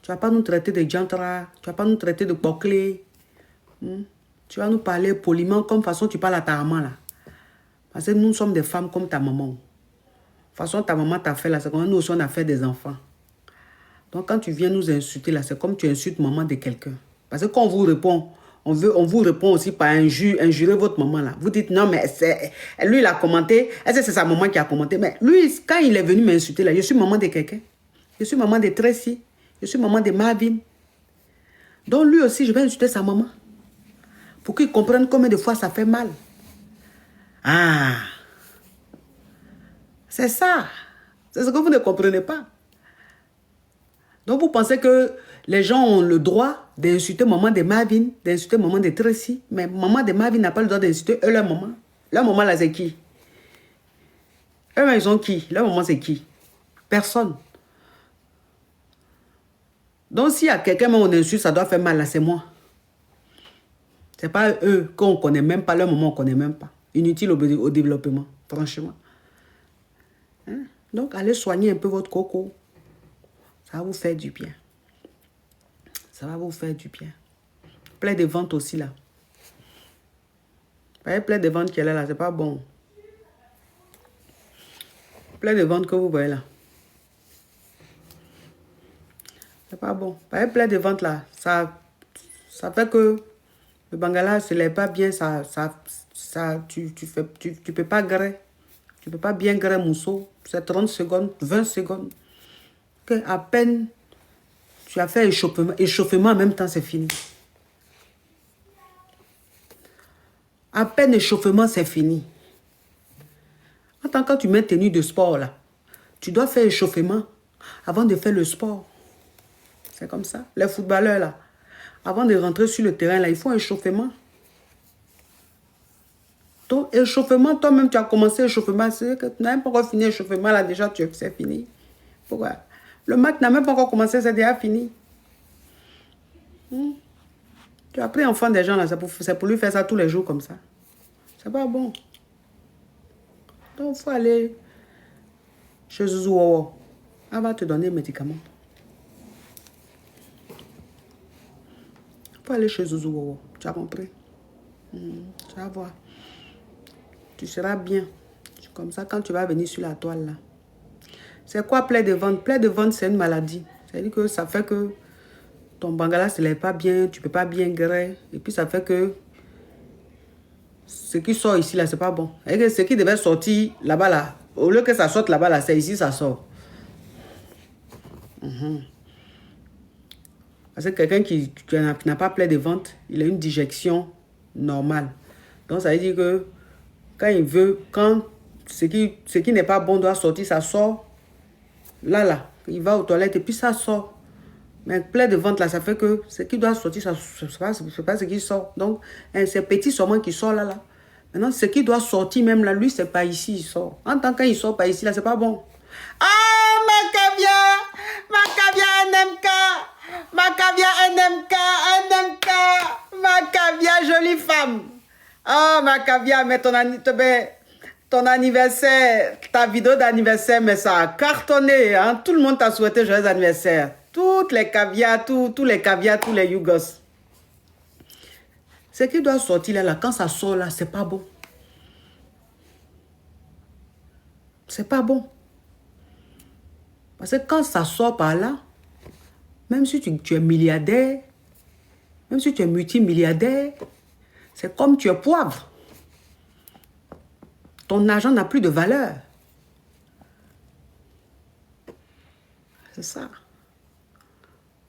tu ne vas pas nous traiter de jantra, tu ne vas pas nous traiter de bouclé. Tu vas nous parler poliment, comme façon tu parles à ta maman là. Parce que nous sommes des femmes comme ta maman. De toute façon, ta maman t'a fait là, c'est comme nous aussi on a fait des enfants. Donc quand tu viens nous insulter là, c'est comme tu insultes maman de quelqu'un. Parce que quand on vous répond, on vous répond aussi par injurer votre maman là. Vous dites non mais lui il a commenté, est-ce que c'est sa maman qui a commenté? Mais lui, quand il est venu m'insulter là, je suis maman de quelqu'un. Je suis maman de Tracy. Je suis maman de Marvin. Donc lui aussi, je vais insulter sa maman. Pour qu'ils comprennent combien de fois ça fait mal. Ah. C'est ça. C'est ce que vous ne comprenez pas. Donc vous pensez que les gens ont le droit d'insulter maman de Marvin, d'insulter maman de Tracy. Mais maman de Marvin n'a pas le droit d'insulter eux leur maman. Leur maman là c'est qui? Eux ils ont qui? Leur maman c'est qui? Personne. Donc s'il y a quelqu'un on insulte, ça doit faire mal là, c'est moi. C'est pas eux qu'on ne connaît même pas, leur maman on ne connaît même pas. Inutile au développement, franchement. Hein? Donc, allez soigner un peu votre coco. Ça va vous faire du bien. Ça va vous faire du bien. Plein de ventre aussi là. Plein de ventre qui est là, c'est pas bon. Plein de ventre que vous voyez là. C'est pas bon. Plein de ventre là, ça fait que le bangala ne se lève pas bien, tu peux pas gré. Tu peux pas bien gré mousseau. C'est 30 secondes, 20 secondes. Que à peine tu as fait échauffement en même temps, c'est fini. À peine échauffement, c'est fini. Attends, quand tu mets tenue de sport là, tu dois faire échauffement avant de faire le sport. C'est comme ça. Les footballeurs là, avant de rentrer sur le terrain là, ils font échauffement. Donc, échauffement, toi-même, tu as commencé l'échauffement. C'est que tu n'as même pas encore fini l'échauffement là, déjà, c'est fini. Pourquoi? Le match n'a même pas encore commencé, c'est déjà fini. Tu as pris enfant des gens là, c'est pour lui faire ça tous les jours comme ça. C'est pas bon. Donc, il faut aller chez Zouzou. Elle va te donner des médicaments. Il faut aller chez Zouzou. Tu as compris? Tu vas voir. Tu seras bien. Comme ça, quand tu vas venir sur la toile là. C'est quoi plaie de ventre? Plaie de ventre, c'est une maladie. C'est-à-dire que ça fait que ton bangala ne se lève pas bien, tu ne peux pas bien grailler. Et puis ça fait que ce qui sort ici là, c'est pas bon. Et que ce qui devait sortir là-bas là, au lieu que ça sorte là-bas là, c'est ici ça sort. Parce que quelqu'un qui n'a pas plaie de ventre, il a une digestion normale. Donc ça veut dire que quand il veut, quand ce qui n'est pas bon doit sortir, ça sort. Là, il va aux toilettes et puis ça sort. Mais plaie de ventre là, ça fait que ce qui doit sortir, ça c'est pas ce qui sort. Donc, c'est petit seulement qui sort là. Maintenant, ce qui doit sortir même là, lui, c'est pas ici, il sort. En tant qu'il sort pas ici, là, c'est pas bon. Ah, Macavia NMK, Macavia NMK, Macavia jolie femme. Ah, Macavia, mais ton anniversaire, ta vidéo d'anniversaire, mais ça a cartonné. Hein? Tout le monde t'a souhaité joyeux anniversaire. Toutes les caviars, tous les caviars, tous les yougos. Ce qui doit sortir là, quand ça sort là, c'est pas bon. C'est pas bon. Parce que quand ça sort par là, même si tu es milliardaire, même si tu es multimilliardaire, c'est comme tu es poivre. Ton argent n'a plus de valeur. C'est ça.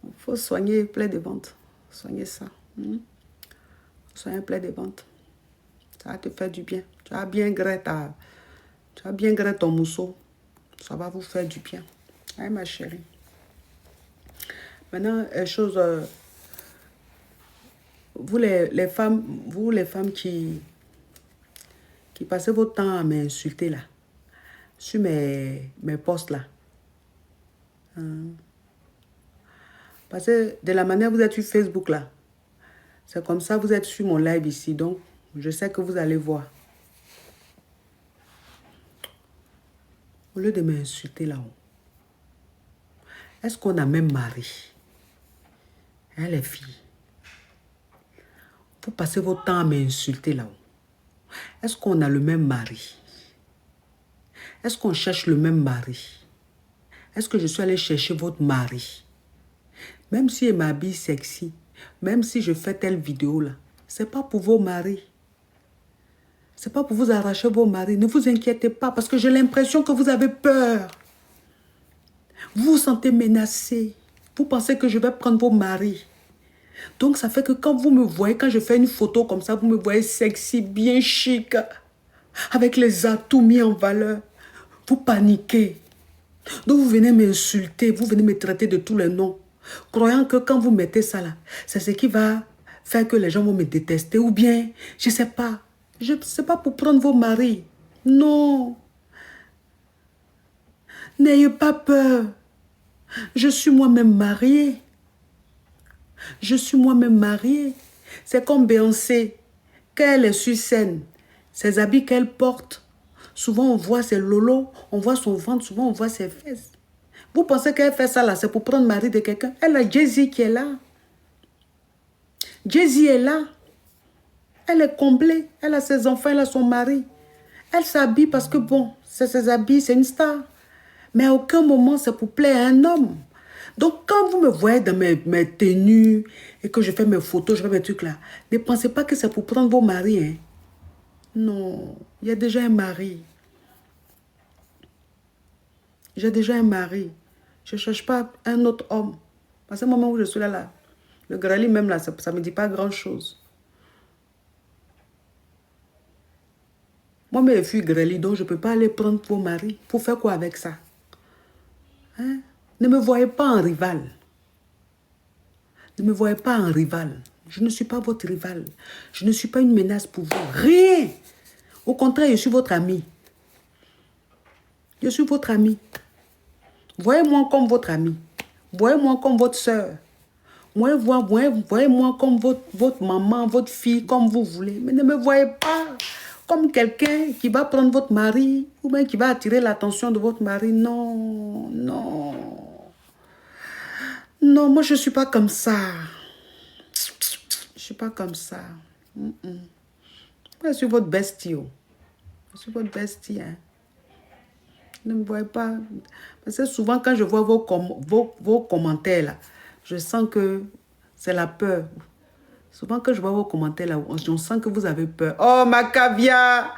Il faut soigner plaie de ventre. Soigner ça. Soigner plaie de ventre. Ça va te faire du bien. Tu vas bien gratter ton mousseau. Ça va vous faire du bien. Hein, ma chérie. Maintenant, vous les femmes qui passez votre temps à m'insulter là, sur mes posts là. Parce que de la manière vous êtes sur Facebook là, c'est comme ça vous êtes sur mon live ici, donc je sais que vous allez voir. Au lieu de m'insulter là-haut, est-ce qu'on a même mari? Hein, les filles? Vous passez votre temps à m'insulter là-haut. Est-ce qu'on a le même mari? Est-ce qu'on cherche le même mari? Est-ce que je suis allée chercher votre mari? Même si elle m'habille sexy, même si je fais telle vidéo là, c'est pas pour vos maris. C'est pas pour vous arracher vos maris. Ne vous inquiétez pas parce que j'ai l'impression que vous avez peur. Vous vous sentez menacé. Vous pensez que je vais prendre vos maris. Donc ça fait que quand vous me voyez, quand je fais une photo comme ça, vous me voyez sexy, bien chic, avec les atouts mis en valeur. Vous paniquez. Donc vous venez m'insulter, vous venez me traiter de tous les noms. Croyant que quand vous mettez ça là, c'est ce qui va faire que les gens vont me détester. Ou bien, je ne sais pas. Je ne sais pas pour prendre vos maris. Non. N'ayez pas peur. Je suis moi-même mariée. Je suis moi-même mariée. C'est comme Beyoncé. Quand elle est sur scène, ses habits qu'elle porte, souvent on voit ses lolos, on voit son ventre, souvent on voit ses fesses. Vous pensez qu'elle fait ça là, c'est pour prendre le mari de quelqu'un? Elle a Jay-Z qui est là. Jay-Z est là. Elle est comblée. Elle a ses enfants, elle a son mari. Elle s'habille parce que bon, c'est ses habits, c'est une star. Mais à aucun moment c'est pour plaire à un homme. Donc quand vous me voyez dans mes tenues et que je fais mes photos, je fais mes trucs là, ne pensez pas que c'est pour prendre vos maris. Hein. Non, il y a déjà un mari. J'ai déjà un mari. Je ne cherche pas un autre homme. Parce que au moment où je suis là, le grali même là, ça ne me dit pas grand-chose. Moi, je suis grali, donc je ne peux pas aller prendre vos maris. Pour faire quoi avec ça? Hein? Ne me voyez pas en rival. Ne me voyez pas en rival. Je ne suis pas votre rival. Je ne suis pas une menace pour vous. Rien. Au contraire, je suis votre ami. Je suis votre ami. Voyez-moi comme votre ami. Voyez-moi comme votre soeur. Voyez-moi comme votre maman, votre fille, comme vous voulez. Mais ne me voyez pas comme quelqu'un qui va prendre votre mari ou bien qui va attirer l'attention de votre mari. Non, non. Non, moi, je ne suis pas comme ça. Je ne suis pas comme ça. Je suis votre bestie. Je suis votre bestie. Hein. Ne me voyez pas. Parce que souvent, quand je vois vos commentaires, là, je sens que c'est la peur. Souvent, quand je vois vos commentaires, là, on sent que vous avez peur. Oh, ma caviar,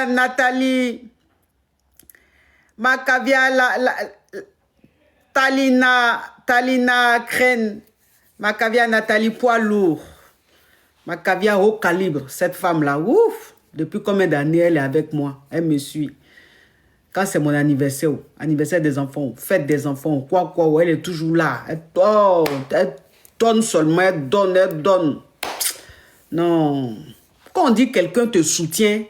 Nathalie. Ma caviar, Talina Crène. Ma caviar, Nathalie, poids lourd. Ma caviar haut calibre. Cette femme-là, ouf. Depuis combien d'années elle est avec moi? Elle me suit. Quand c'est mon anniversaire, anniversaire des enfants, fête des enfants, quoi, elle est toujours là. Elle donne seulement, elle donne. Non. Quand on dit quelqu'un te soutient,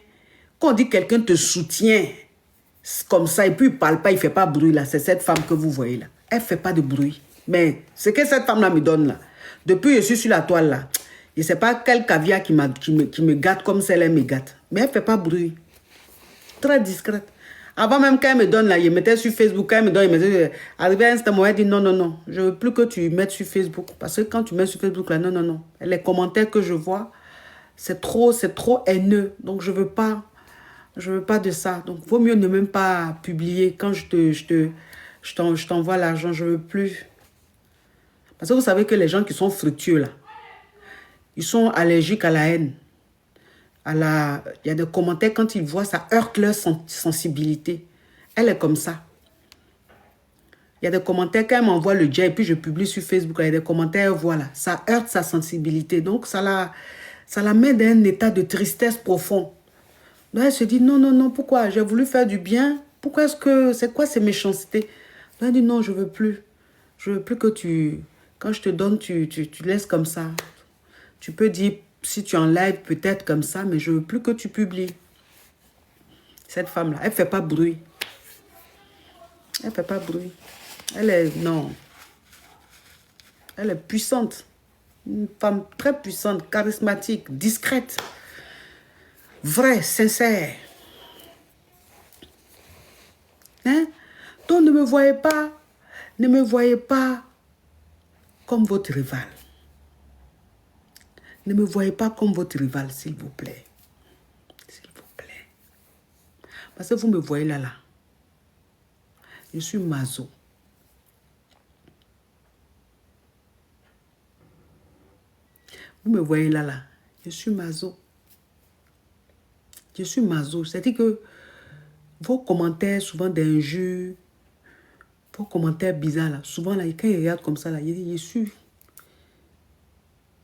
comme ça, et puis il ne parle pas, il ne fait pas bruit là, c'est cette femme que vous voyez là. Elle ne fait pas de bruit. Mais ce que cette femme-là me donne là, depuis que je suis sur la toile là, je ne sais pas quel caviar qui me gâte comme celle-là me gâte. Mais elle ne fait pas bruit. Très discrète. Avant même quand elle me donne là, il mettait sur Facebook, quand elle me donne, il me disait, arrivé à un instant, elle dit non, je ne veux plus que tu mettes sur Facebook. Parce que quand tu mets sur Facebook là, non. Les commentaires que je vois, c'est trop haineux. Donc je veux pas de ça. Donc vaut mieux ne même pas publier quand je t'envoie l'argent, je ne veux plus. Parce que vous savez que les gens qui sont fructueux là, ils sont allergiques à la haine. Il y a des commentaires, quand ils voient, ça heurte leur sensibilité. Elle est comme ça. Il y a des commentaires, quand elle m'envoie le jet, et puis je publie sur Facebook, il y a des commentaires, voilà, ça heurte sa sensibilité. Donc, ça la met dans un état de tristesse profond. Donc, elle se dit, non, pourquoi? J'ai voulu faire du bien. Pourquoi c'est quoi ces méchancetés? Donc, elle dit, non, je ne veux plus. Je ne veux plus que quand je te donne, tu laisses comme ça. Tu peux dire, si tu en live, peut-être comme ça, mais je ne veux plus que tu publies. Cette femme-là, elle ne fait pas bruit. Elle ne fait pas bruit. Non. Elle est puissante. Une femme très puissante, charismatique, discrète. Vraie, sincère. Hein? Donc ne me voyez pas comme votre rival. Ne me voyez pas comme votre rival, s'il vous plaît. S'il vous plaît. Parce que vous me voyez là. Je suis maso. Vous me voyez là. Je suis maso. Je suis maso. C'est-à-dire que vos commentaires, souvent d'injures, vos commentaires bizarres, là, souvent, là, quand ils regardent comme ça, là, je suis...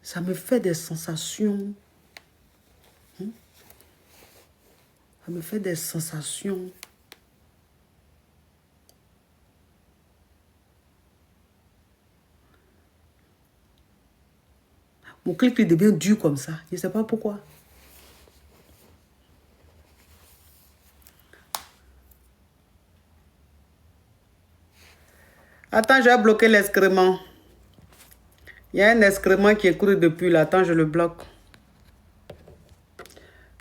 Ça me fait des sensations. Ça me fait des sensations. Mon clic il devient dur comme ça. Je ne sais pas pourquoi. Attends, je vais bloquer l'excrément. Il y a un excrément qui est couru depuis là. Attends, je le bloque.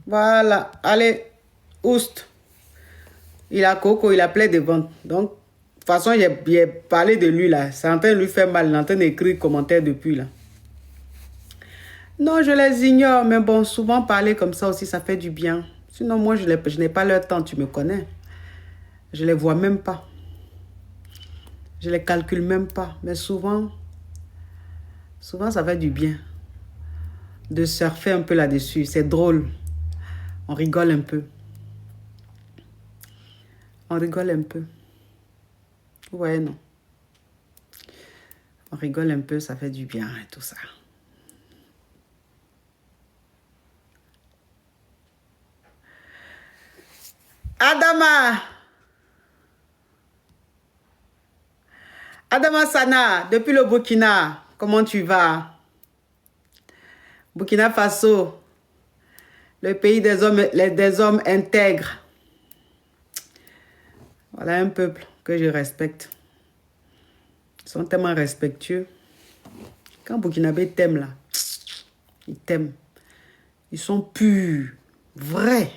Voilà. Allez. Oust. Il a coco, il a plein de ventes. Donc, de toute façon, j'ai parlé de lui là. C'est en train de lui faire mal. Il est en train d'écrire commentaires depuis là. Non, je les ignore. Mais bon, souvent parler comme ça aussi, ça fait du bien. Sinon, moi, je n'ai pas leur temps. Tu me connais. Je les vois même pas. Je les calcule même pas. Mais souvent, ça fait du bien de surfer un peu là-dessus. C'est drôle. On rigole un peu. On rigole un peu. Ouais, non. On rigole un peu, ça fait du bien et tout ça. Adama Sana, depuis le Burkina, comment tu vas? Burkina Faso, le pays des hommes intègres. Voilà un peuple que je respecte. Ils sont tellement respectueux. Quand Burkinabé t'aime là, ils t'aiment. Ils sont purs, vrais,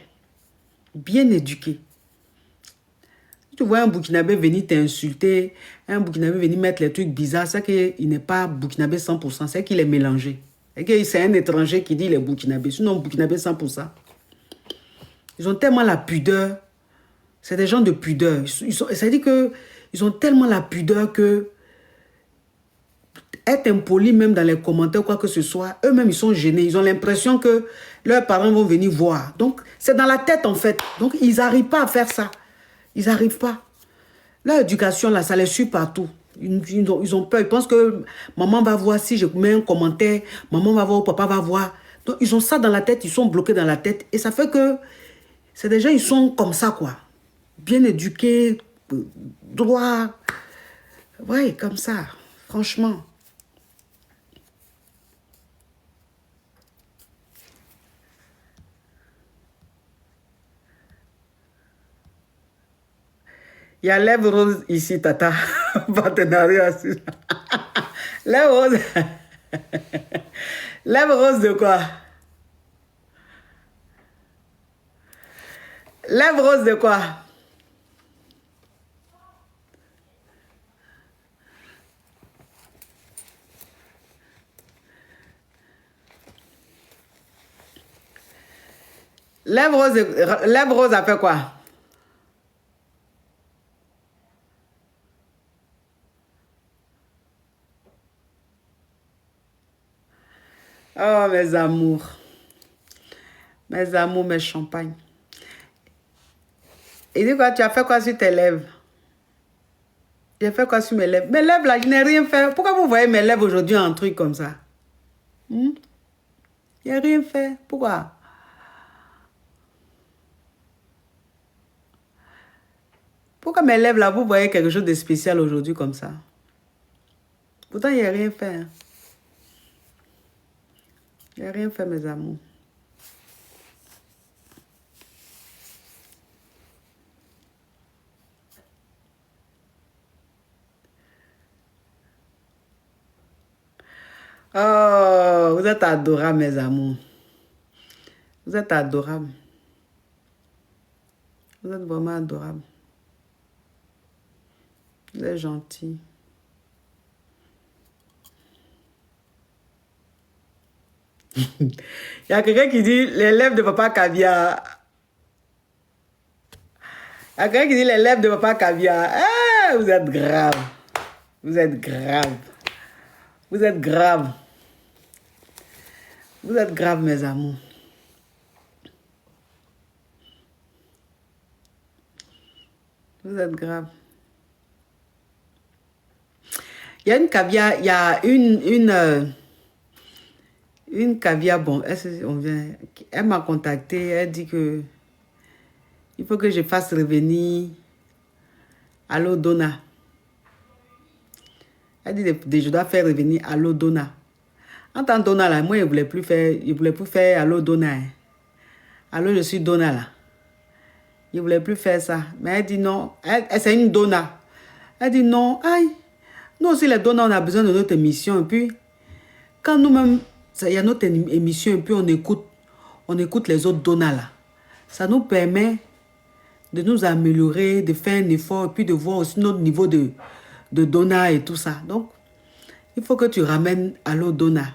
bien éduqués. Si tu vois un Burkinabé venir t'insulter, un Burkinabé venir mettre les trucs bizarres, c'est qu'il n'est pas Burkinabé 100%, c'est qu'il est mélangé. C'est un étranger qui dit il est Burkinabé, sinon Burkinabé 100%. Ils ont tellement la pudeur. C'est des gens de pudeur. C'est-à-dire qu'ils ont tellement la pudeur que être impoli même dans les commentaires, quoi que ce soit, eux-mêmes, ils sont gênés. Ils ont l'impression que leurs parents vont venir voir. Donc, c'est dans la tête, en fait. Donc, ils n'arrivent pas à faire ça. Ils n'arrivent pas. Leur éducation, là, ça les suit partout. Ils ont peur. Ils pensent que maman va voir si je mets un commentaire. Maman va voir ou papa va voir. Donc, ils ont ça dans la tête. Ils sont bloqués dans la tête. Et ça fait que c'est des gens, ils sont comme ça, quoi. Bien éduqués, droits. Ouais, comme ça. Franchement. Il y a lèvres roses ici, tata. Partenariat. Lèvres roses. Lèvres roses de quoi? Lèvres roses de quoi? Lèvres roses a fait quoi? Oh, mes amours. Mes amours, mes champagnes. Et dis quoi, tu as fait quoi sur tes lèvres? J'ai fait quoi sur mes lèvres? Mes lèvres là, je n'ai rien fait. Pourquoi vous voyez mes lèvres aujourd'hui en truc comme ça? Je n'ai rien fait. Pourquoi? Pourquoi mes lèvres là, vous voyez quelque chose de spécial aujourd'hui comme ça? Pourtant, il n'y a rien fait. Hein. Il n'y a rien fait, mes amours. Oh, vous êtes adorables, mes amours. Vous êtes adorables. Vous êtes vraiment adorables. Vous êtes gentils. Il y a quelqu'un qui dit les lèvres de papa caviar. Il y a quelqu'un qui dit les lèvres de papa caviar. Ah, vous êtes grave. Vous êtes grave. Vous êtes grave. Vous êtes grave, mes amours. Vous êtes grave. Il y a une caviar, il y a une caviar, bon, elle m'a contacté, elle dit que il faut que je fasse revenir Allo Donna. Elle dit je dois faire revenir Allo Donna. En tant que Donna là, moi je voulais plus faire Allo Donna. Hein. Allo, je suis Donna là. Je voulais plus faire ça. Mais elle dit non, c'est une Donna. Elle dit non, aïe. Nous aussi les Donna, on a besoin de notre émission. Et puis, quand nous-mêmes, il y a notre émission et puis on écoute les autres Donna là. Ça nous permet de nous améliorer, de faire un effort et puis de voir aussi notre niveau de Donna et tout ça. Donc, il faut que tu ramènes Allo Donna.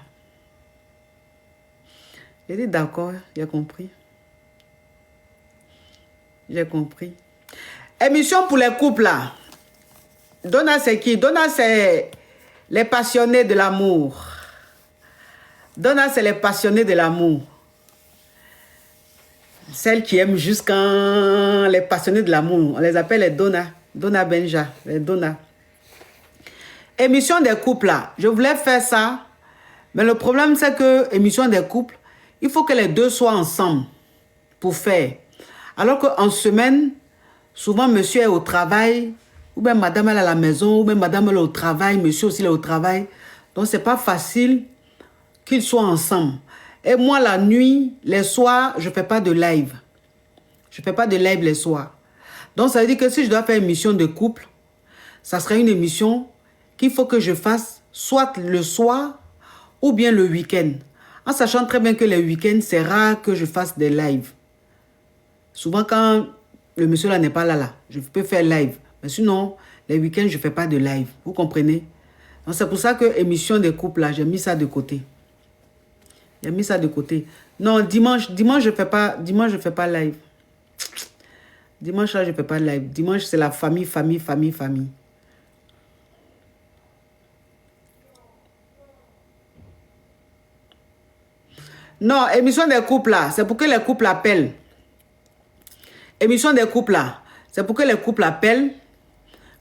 J'ai dit d'accord, j'ai compris. J'ai compris. Émission pour les couples là. Donna c'est qui? Donna c'est les passionnés de l'amour. Donna c'est les passionnés de l'amour. Celles qui aiment jusqu'à les passionnés de l'amour. On les appelle les Donna. Donna Benja, les Donna. Émission des couples là. Je voulais faire ça. Mais le problème c'est que émission des couples, il faut que les deux soient ensemble pour faire. Alors qu'en semaine, souvent monsieur est au travail, ou bien madame elle est à la maison, ou bien madame elle est au travail, monsieur aussi il est au travail. Donc c'est pas facile qu'ils soient ensemble. Et moi la nuit, les soirs, je fais pas de live. Je fais pas de live les soirs. Donc ça veut dire que si je dois faire une émission de couple, ça sera une émission qu'il faut que je fasse soit le soir ou bien le week-end. En sachant très bien que les week-ends, c'est rare que je fasse des lives. Souvent, quand le monsieur là n'est pas là, je peux faire live. Mais sinon, les week-ends, je ne fais pas de live. Vous comprenez? Donc, c'est pour ça que émission des couples, là, j'ai mis ça de côté. J'ai mis ça de côté. Non, dimanche, je fais pas live. Dimanche, là, je ne fais pas live. Dimanche, c'est la famille. Non, émission des couples, là, c'est pour que les couples appellent. Émission des couples, là, c'est pour que les couples appellent.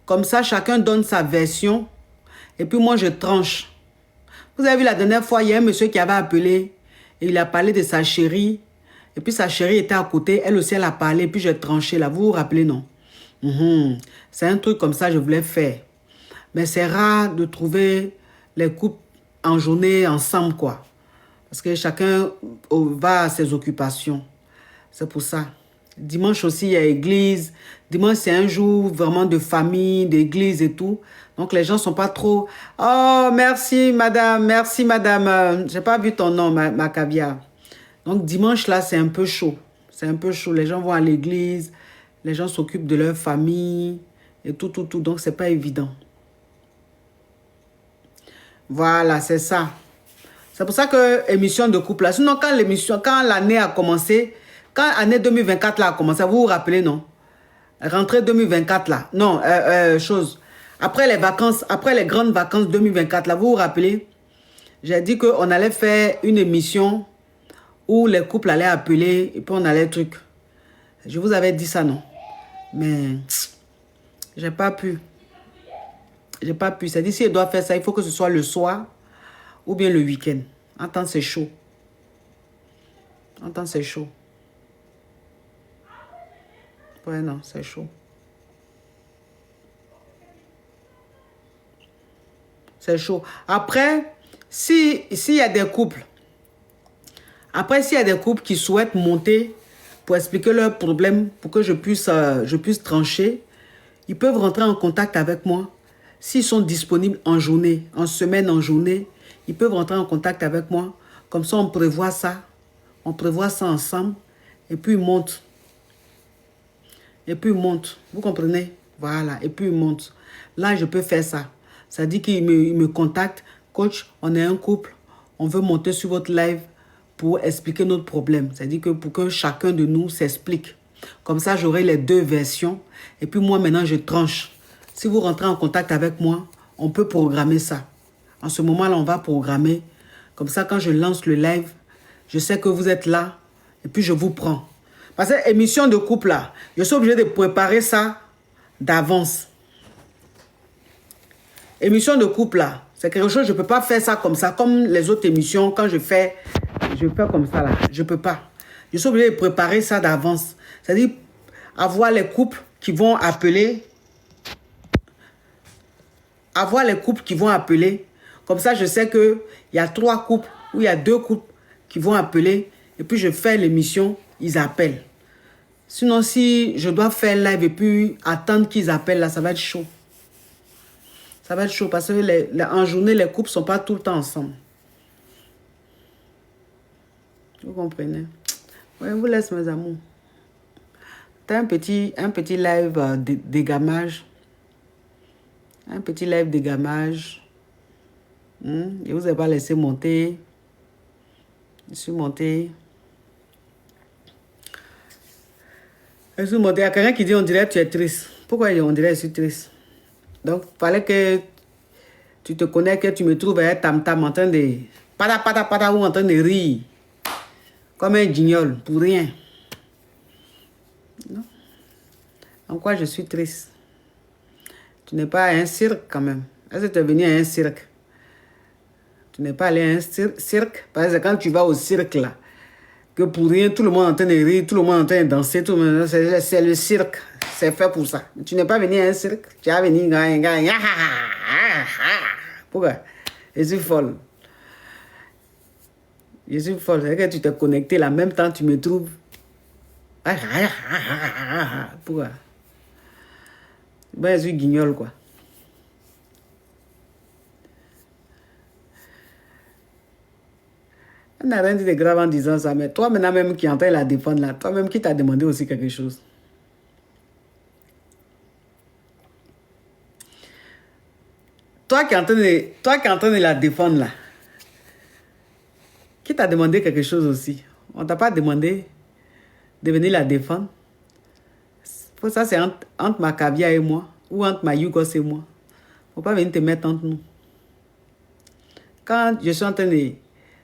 Comme ça, chacun donne sa version. Et puis moi, je tranche. Vous avez vu la dernière fois, il y a un monsieur qui avait appelé. Et il a parlé de sa chérie. Et puis sa chérie était à côté. Elle aussi, elle a parlé. Et puis j'ai tranché là. Vous vous rappelez, non? C'est un truc comme ça, je voulais faire. Mais c'est rare de trouver les couples en journée ensemble, quoi. Parce que chacun va à ses occupations. C'est pour ça. Dimanche aussi, il y a église. Dimanche, c'est un jour vraiment de famille, d'église et tout. Donc, les gens ne sont pas trop... Oh, merci, madame. Merci, madame. Je n'ai pas vu ton nom, ma caviar. Donc, dimanche, là, c'est un peu chaud. C'est un peu chaud. Les gens vont à l'église. Les gens s'occupent de leur famille et tout. Donc, ce n'est pas évident. Voilà, c'est ça. C'est pour ça que émission de couple là. Sinon, quand l'année a commencé, quand l'année 2024 là a commencé, vous vous rappelez, non? Rentrée 2024 là. Non, après les vacances, après les grandes vacances 2024 là, vous vous rappelez? J'ai dit qu'on allait faire une émission où les couples allaient appeler et puis on allait truc. Je vous avais dit ça, non? Mais j'ai pas pu. J'ai pas pu. C'est dit, si elle doit faire ça, il faut que ce soit le soir ou bien le week-end. En temps, c'est chaud. En temps, c'est chaud. Ouais, non, c'est chaud. C'est chaud. Après, s'il y a des couples, qui souhaitent monter pour expliquer leurs problèmes, pour que je puisse trancher, ils peuvent rentrer en contact avec moi. S'ils sont disponibles en journée, en semaine, en journée, ils peuvent rentrer en contact avec moi. Comme ça, on prévoit ça. On prévoit ça ensemble. Et puis, ils montent. Vous comprenez? Voilà. Et puis, ils montent. Là, je peux faire ça. Ça dit qu'ils me contactent. Coach, on est un couple. On veut monter sur votre live pour expliquer notre problème. C'est-à-dire que pour que chacun de nous s'explique. Comme ça, j'aurai les deux versions. Et puis, moi, maintenant, je tranche. Si vous rentrez en contact avec moi, on peut programmer ça. En ce moment-là, on va programmer. Comme ça, quand je lance le live, je sais que vous êtes là. Et puis, je vous prends. Parce que émission de couple, là, je suis obligé de préparer ça d'avance. Émission de couple, là, c'est quelque chose, je ne peux pas faire ça comme ça. Comme les autres émissions, quand je fais comme ça, là. Je ne peux pas. Je suis obligé de préparer ça d'avance. C'est-à-dire, avoir les couples qui vont appeler. Comme ça, je sais qu'il y a 3 couples ou il y a 2 couples qui vont appeler. Et puis, je fais l'émission, ils appellent. Sinon, si je dois faire live et puis attendre qu'ils appellent, là, ça va être chaud. Ça va être chaud parce que en journée, les couples ne sont pas tout le temps ensemble. Vous comprenez? Oui, je vous laisse, mes amours. T'as un petit live d'égamage. Un petit live d'égamage. Je ne vous ai pas laissé monter. Je suis monté. Je suis monté. Il y a quelqu'un qui dit on dirait que tu es triste. Pourquoi on dirait que je suis triste? Donc, il fallait que tu te connais, que tu me trouves à tam-tam en train de... Pada ou en train de rire. Comme un guignol, pour rien. Non. En quoi je suis triste? Tu n'es pas à un cirque quand même. Est-ce que tu es venu à un cirque? Tu n'es pas allé à un cirque? Parce que quand tu vas au cirque là, que pour rien, tout le monde est en train de rire, tout le monde est en train de danser, c'est le cirque. C'est fait pour ça. Tu n'es pas venu à un cirque? Tu es venu à un gars. Pourquoi? Je suis folle. Je suis folle. C'est que tu t'es connecté là, en même temps tu me trouves. Pourquoi? Ben, je suis guignol, quoi. Elle n'a rien dit de grave en disant ça, mais toi maintenant même qui es en train de la défendre là, toi-même qui t'as demandé aussi quelque chose. Toi qui es en train de la défendre là, qui t'a demandé quelque chose aussi? On t'a pas demandé de venir la défendre. Pour ça, c'est entre ma caviar et moi, ou entre ma Yougos et moi. Faut pas venir te mettre entre nous. Quand je suis en train de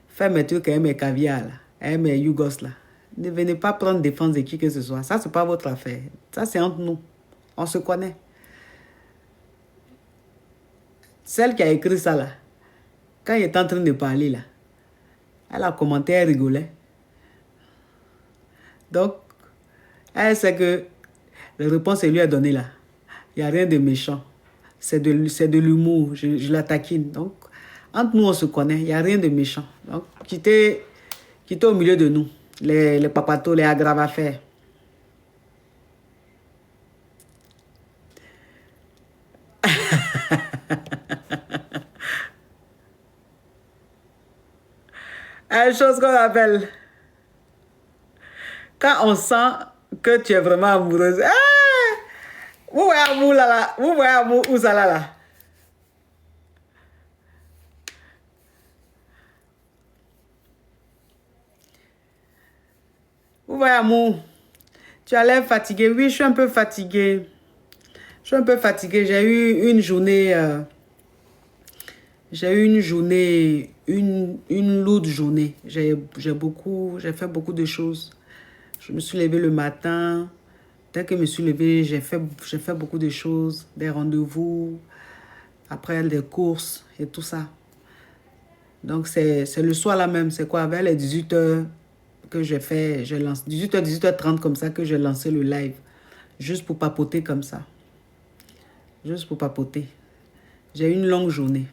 faire mes trucs avec mes caviar là, avec mes Yougos là, ne venez pas prendre défense de qui que ce soit. Ça, c'est pas votre affaire. Ça, c'est entre nous. On se connaît. Celle qui a écrit ça là, quand il est en train de parler là, elle a commenté, elle rigolait. Donc, elle sait que la réponse qu'elle lui a donnée là, il n'y a rien de méchant. C'est de l'humour, je la taquine. Donc, entre nous, on se connaît, il n'y a rien de méchant. Donc, quittez au milieu de nous, les papatos, les aggraves à faire. Une chose qu'on appelle, quand on sent que tu es vraiment amoureuse, vous voyez amour là, vous voyez amour où ça là. Vous voyez amour, tu as l'air fatigué. Oui, je suis un peu fatiguée. Je suis un peu fatiguée. J'ai eu une journée, une lourde journée. J'ai fait beaucoup de choses. Je me suis levée le matin. Dès que je me suis levée, j'ai fait beaucoup de choses, des rendez-vous, après des courses et tout ça. Donc, c'est le soir là même, c'est quoi, vers les 18h que je lance, 18h, 18h30 comme ça que j'ai lancé le live. Juste pour papoter comme ça. Juste pour papoter. J'ai eu une longue journée.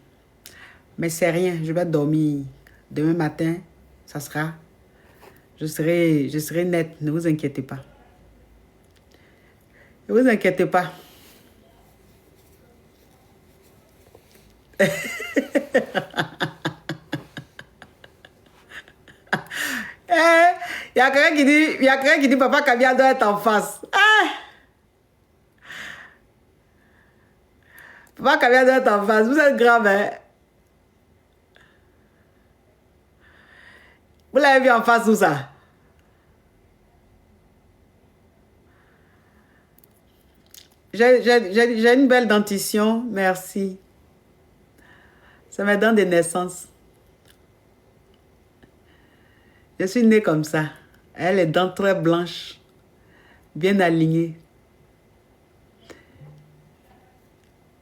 Mais c'est rien, je vais dormir. Demain matin, ça sera. Je serai nette, ne vous inquiétez pas. Ne vous inquiétez pas. Il y a quelqu'un qui dit Papa Caviar doit être en face. Papa Caviar doit être en face. Vous êtes grave, hein? Vous l'avez vu en face où ça? J'ai une belle dentition, merci. C'est mes dents de naissance. Je suis née comme ça. Elle a les dents très blanches, bien alignées.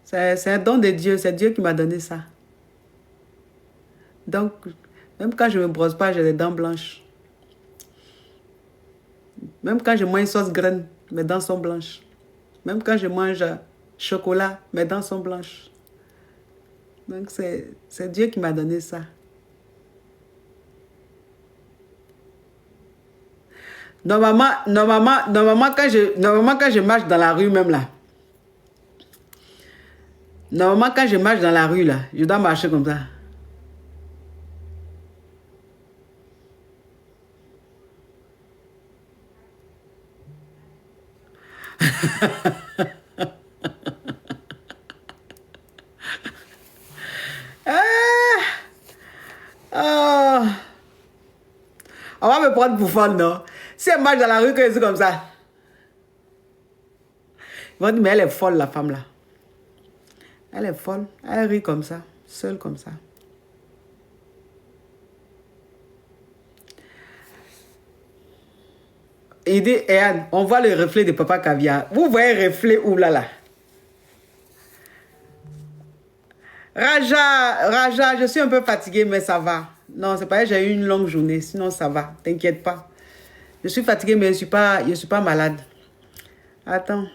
C'est un don de Dieu, c'est Dieu qui m'a donné ça. Donc, même quand je ne me brosse pas, j'ai les dents blanches. Même quand je mange sauce graine, mes dents sont blanches. Même quand je mange chocolat, mes dents sont blanches. Donc, c'est Dieu qui m'a donné ça. Normalement, quand je marche dans la rue même là, normalement, quand je marche dans la rue là, je dois marcher comme ça. On va me prendre pour folle, non? Si elle marche dans la rue, que je suis comme ça. Ils vont dire, mais elle est folle, la femme là. Elle est folle. Elle rit comme ça, seule comme ça. Il dit, Anne, on voit le reflet de Papa Caviar. Vous voyez le reflet où là? Raja, je suis un peu fatiguée, mais ça va. Non, c'est pas, j'ai eu une longue journée, sinon ça va. T'inquiète pas. Je suis fatiguée, mais je suis pas malade. Attends.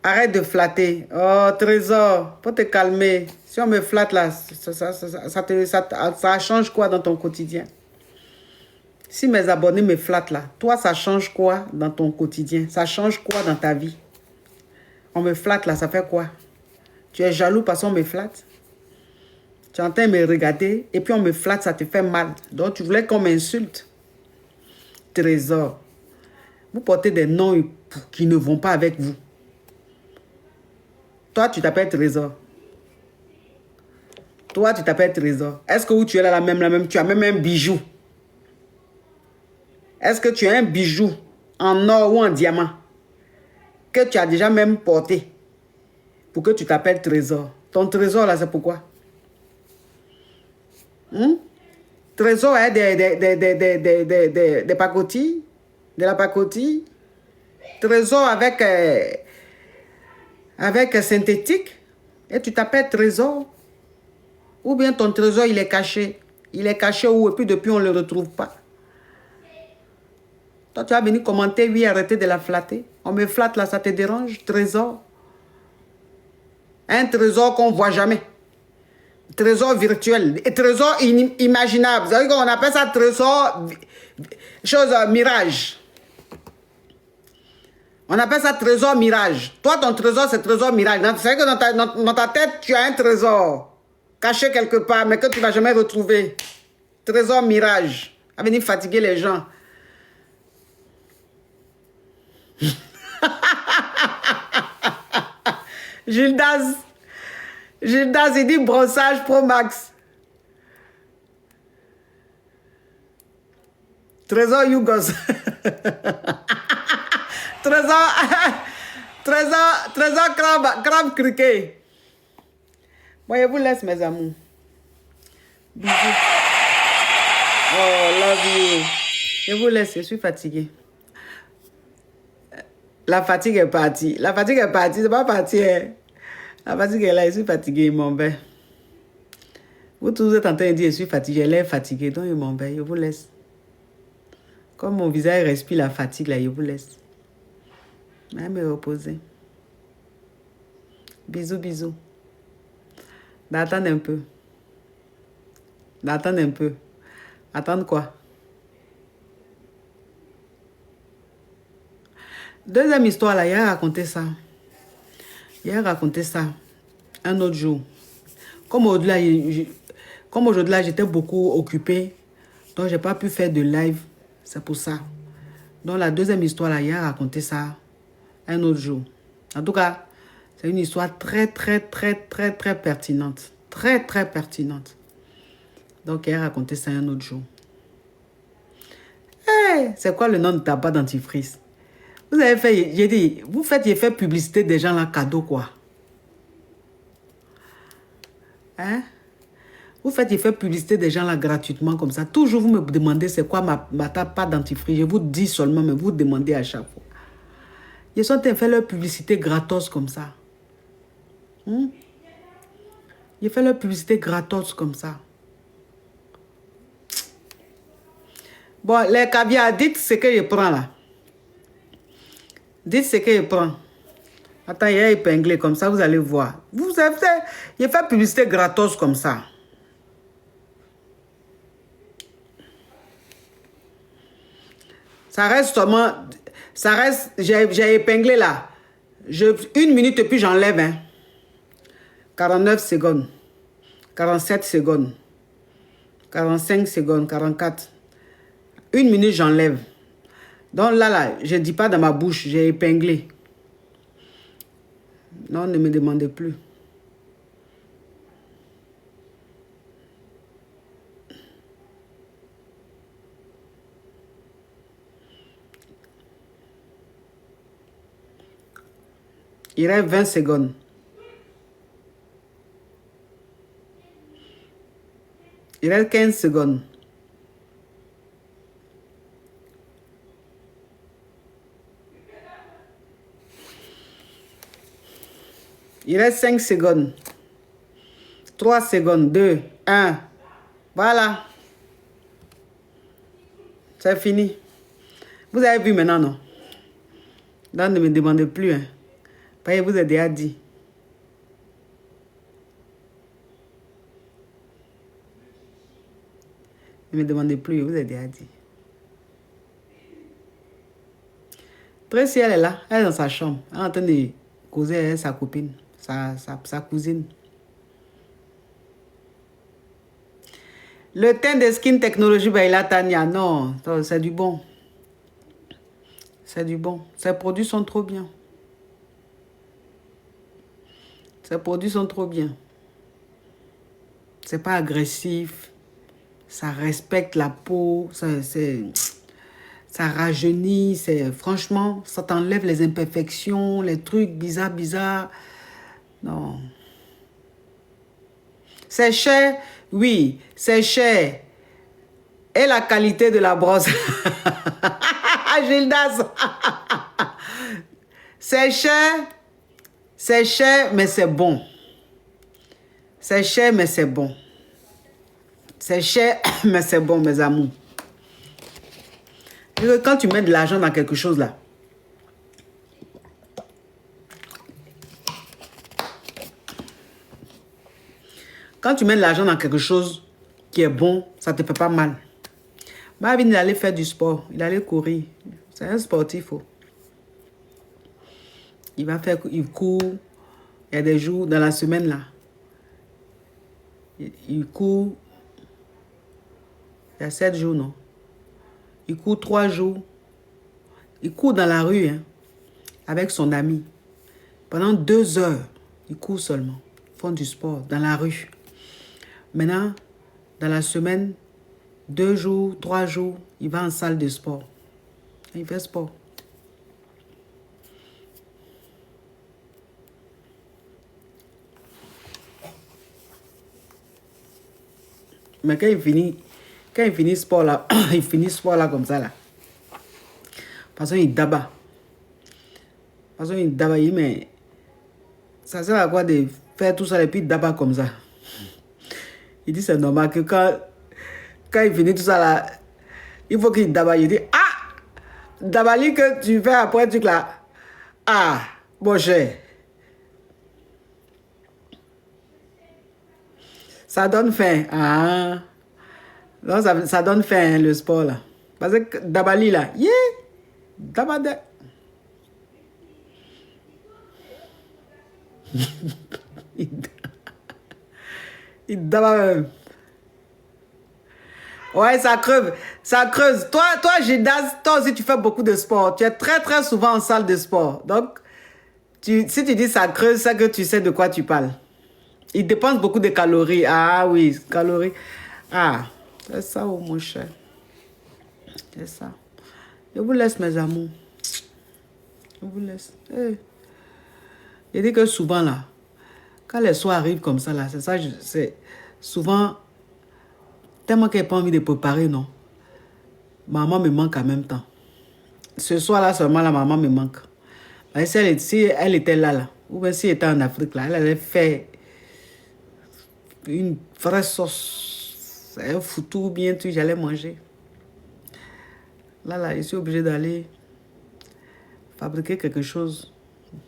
Arrête de flatter. Oh, Trésor, pour te calmer. Si on me flatte là, ça change quoi dans ton quotidien? Si mes abonnés me flattent là, toi, ça change quoi dans ton quotidien? Ça change quoi dans ta vie? On me flatte là, ça fait quoi? Tu es jaloux parce qu'on me flatte? Tu es en train de me regarder et puis on me flatte, ça te fait mal. Donc tu voulais qu'on m'insulte. Trésor. Vous portez des noms qui ne vont pas avec vous. Toi, tu t'appelles Trésor. Toi, tu t'appelles Trésor. Est-ce que où tu es là, la même, tu as même un bijou? Est-ce que tu as un bijou en or ou en diamant que tu as déjà même porté pour que tu t'appelles Trésor? Ton trésor, là, c'est pourquoi? Trésor est des pacotilles, de la pacotille. Trésor avec synthétique. Et tu t'appelles Trésor. Ou bien ton trésor, il est caché. Il est caché où et puis depuis, on ne le retrouve pas. Toi, tu vas venir commenter, oui, arrêtez de la flatter. On me flatte là, ça te dérange? Trésor. Un trésor qu'on ne voit jamais. Trésor virtuel. Et trésor inimaginable. Vous savez qu'on appelle ça trésor, mirage. On appelle ça trésor mirage. Toi, ton trésor, c'est trésor mirage. C'est vrai que dans ta tête, tu as un trésor caché quelque part, mais que tu ne vas jamais retrouver. Trésor mirage. À venir fatiguer les gens. Gildas, il dit brossage Pro Max. Trésor Yougos. Trésor crabe criquet. Bon, je vous laisse, mes amours. Bisous. Oh, love you. Je vous laisse, je suis fatiguée. La fatigue est partie. La fatigue est partie, c'est pas parti. Hein. La fatigue est là, je suis fatiguée, mon ben. Vous tous êtes en train de dire, je suis fatiguée, elle est fatiguée, donc mon ben, je vous laisse. Comme mon visage respire la fatigue, là, je vous laisse. Je vais me reposer. Bisous, bisous. D'attendre un peu. D'attendre un peu. Attendre quoi? Deuxième histoire, là, il a raconté ça. Il a raconté ça un autre jour. Comme aujourd'hui, j'étais beaucoup occupée, donc je n'ai pas pu faire de live. C'est pour ça. Donc, la deuxième histoire, là, il a raconté ça un autre jour. En tout cas, c'est une histoire très pertinente. Très pertinente. Donc, il a raconté ça un autre jour. Hey, c'est quoi le nom de tabac dentifrice? Vous avez fait, j'ai dit, vous faites, j'ai fait publicité des gens là, cadeau quoi. Hein? Vous faites, j'ai fait publicité des gens là gratuitement comme ça. Toujours vous me demandez c'est quoi ma tabac dentifrice. Je vous dis seulement, mais vous demandez à chaque fois. Ils sont en train de faire leur publicité gratos comme ça. Ils font leur publicité gratos comme ça. Bon, les caviar, dites ce que je prends là. Dites ce que je prends. Attends, il est épinglé comme ça, vous allez voir. Vous avez fait, il fait publicité gratos comme ça. Ça reste seulement, ça reste, j'ai épinglé là. Une minute et puis j'enlève. Hein. 49 secondes. 47 secondes. 45 secondes. 44. Une minute, j'enlève. Donc là, je ne dis pas dans ma bouche, j'ai épinglé. Non, ne me demandez plus. Il reste 20 secondes. Il reste 15 secondes. Il reste 5 secondes. 3 secondes. 2, 1. Voilà. C'est fini. Vous avez vu maintenant, non? Donc, ne me demandez plus. Hein. Parce que vous avez déjà dit. Ne me demandez plus, vous avez déjà dit. Tracy, elle est là. Elle est dans sa chambre. Elle est en train de causer avec sa copine. Sa cousine. Le teint de Skin Technology Baila Tania, non, c'est du bon. C'est du bon. Ces produits sont trop bien. Ces produits sont trop bien. C'est pas agressif. Ça respecte la peau. Ça rajeunit. Franchement, ça t'enlève les imperfections, les trucs bizarres. Non. C'est cher. Oui, c'est cher. Et la qualité de la brosse. Gildas. C'est cher, mais c'est bon. C'est cher, mais c'est bon. C'est cher, mais c'est bon, mes amours. Quand tu mets de l'argent dans quelque chose là, quand tu mets de l'argent dans quelque chose qui est bon, ça ne te fait pas mal. Marvin, il allait faire du sport. Il allait courir. C'est un sportif. Oh. Il court. Il y a des jours dans la semaine là. Il court. Il y a 7 jours, non? Il court 3 jours. Il court dans la rue, hein, avec son ami. Pendant 2 heures, il court seulement. Ils font du sport dans la rue. Maintenant, dans la semaine, 2 jours, 3 jours, il va en salle de sport. Il fait sport. Mais quand il finit sport là, il finit sport là comme ça là. De toute façon, il daba. De toute façon, il daba, mais ça sert à quoi de faire tout ça et puis daba comme ça? Il dit c'est normal que quand il finit tout ça là, il faut qu'il daba. Il dit, ah! Dabali que tu fais après tu là. Ah, mon cher. Ça donne faim. Ah. Non, ça donne faim, le sport là. Parce que Dabali là, yeah! Dabade. Il daba même. Ouais, ça creve. Ça creuse. Toi, Gildas, toi aussi, tu fais beaucoup de sport. Tu es très souvent en salle de sport. Donc, si tu dis ça creuse, c'est que tu sais de quoi tu parles. Il dépense beaucoup de calories. Ah oui, calories. Ah, c'est ça, oh, mon cher. C'est ça. Je vous laisse, mes amours. Je vous laisse. Hey. Je dis que souvent, là, quand les soirs arrivent comme ça, là, c'est ça, c'est souvent, tellement qu'elle n'a pas envie de préparer, non. Maman me manque en même temps. Ce soir-là, seulement, la maman me manque. Mais si elle était là, ou bien si elle était en Afrique, là, elle allait faire une vraie sauce, un foutou, bien tout, j'allais manger. Là, je suis obligée d'aller fabriquer quelque chose,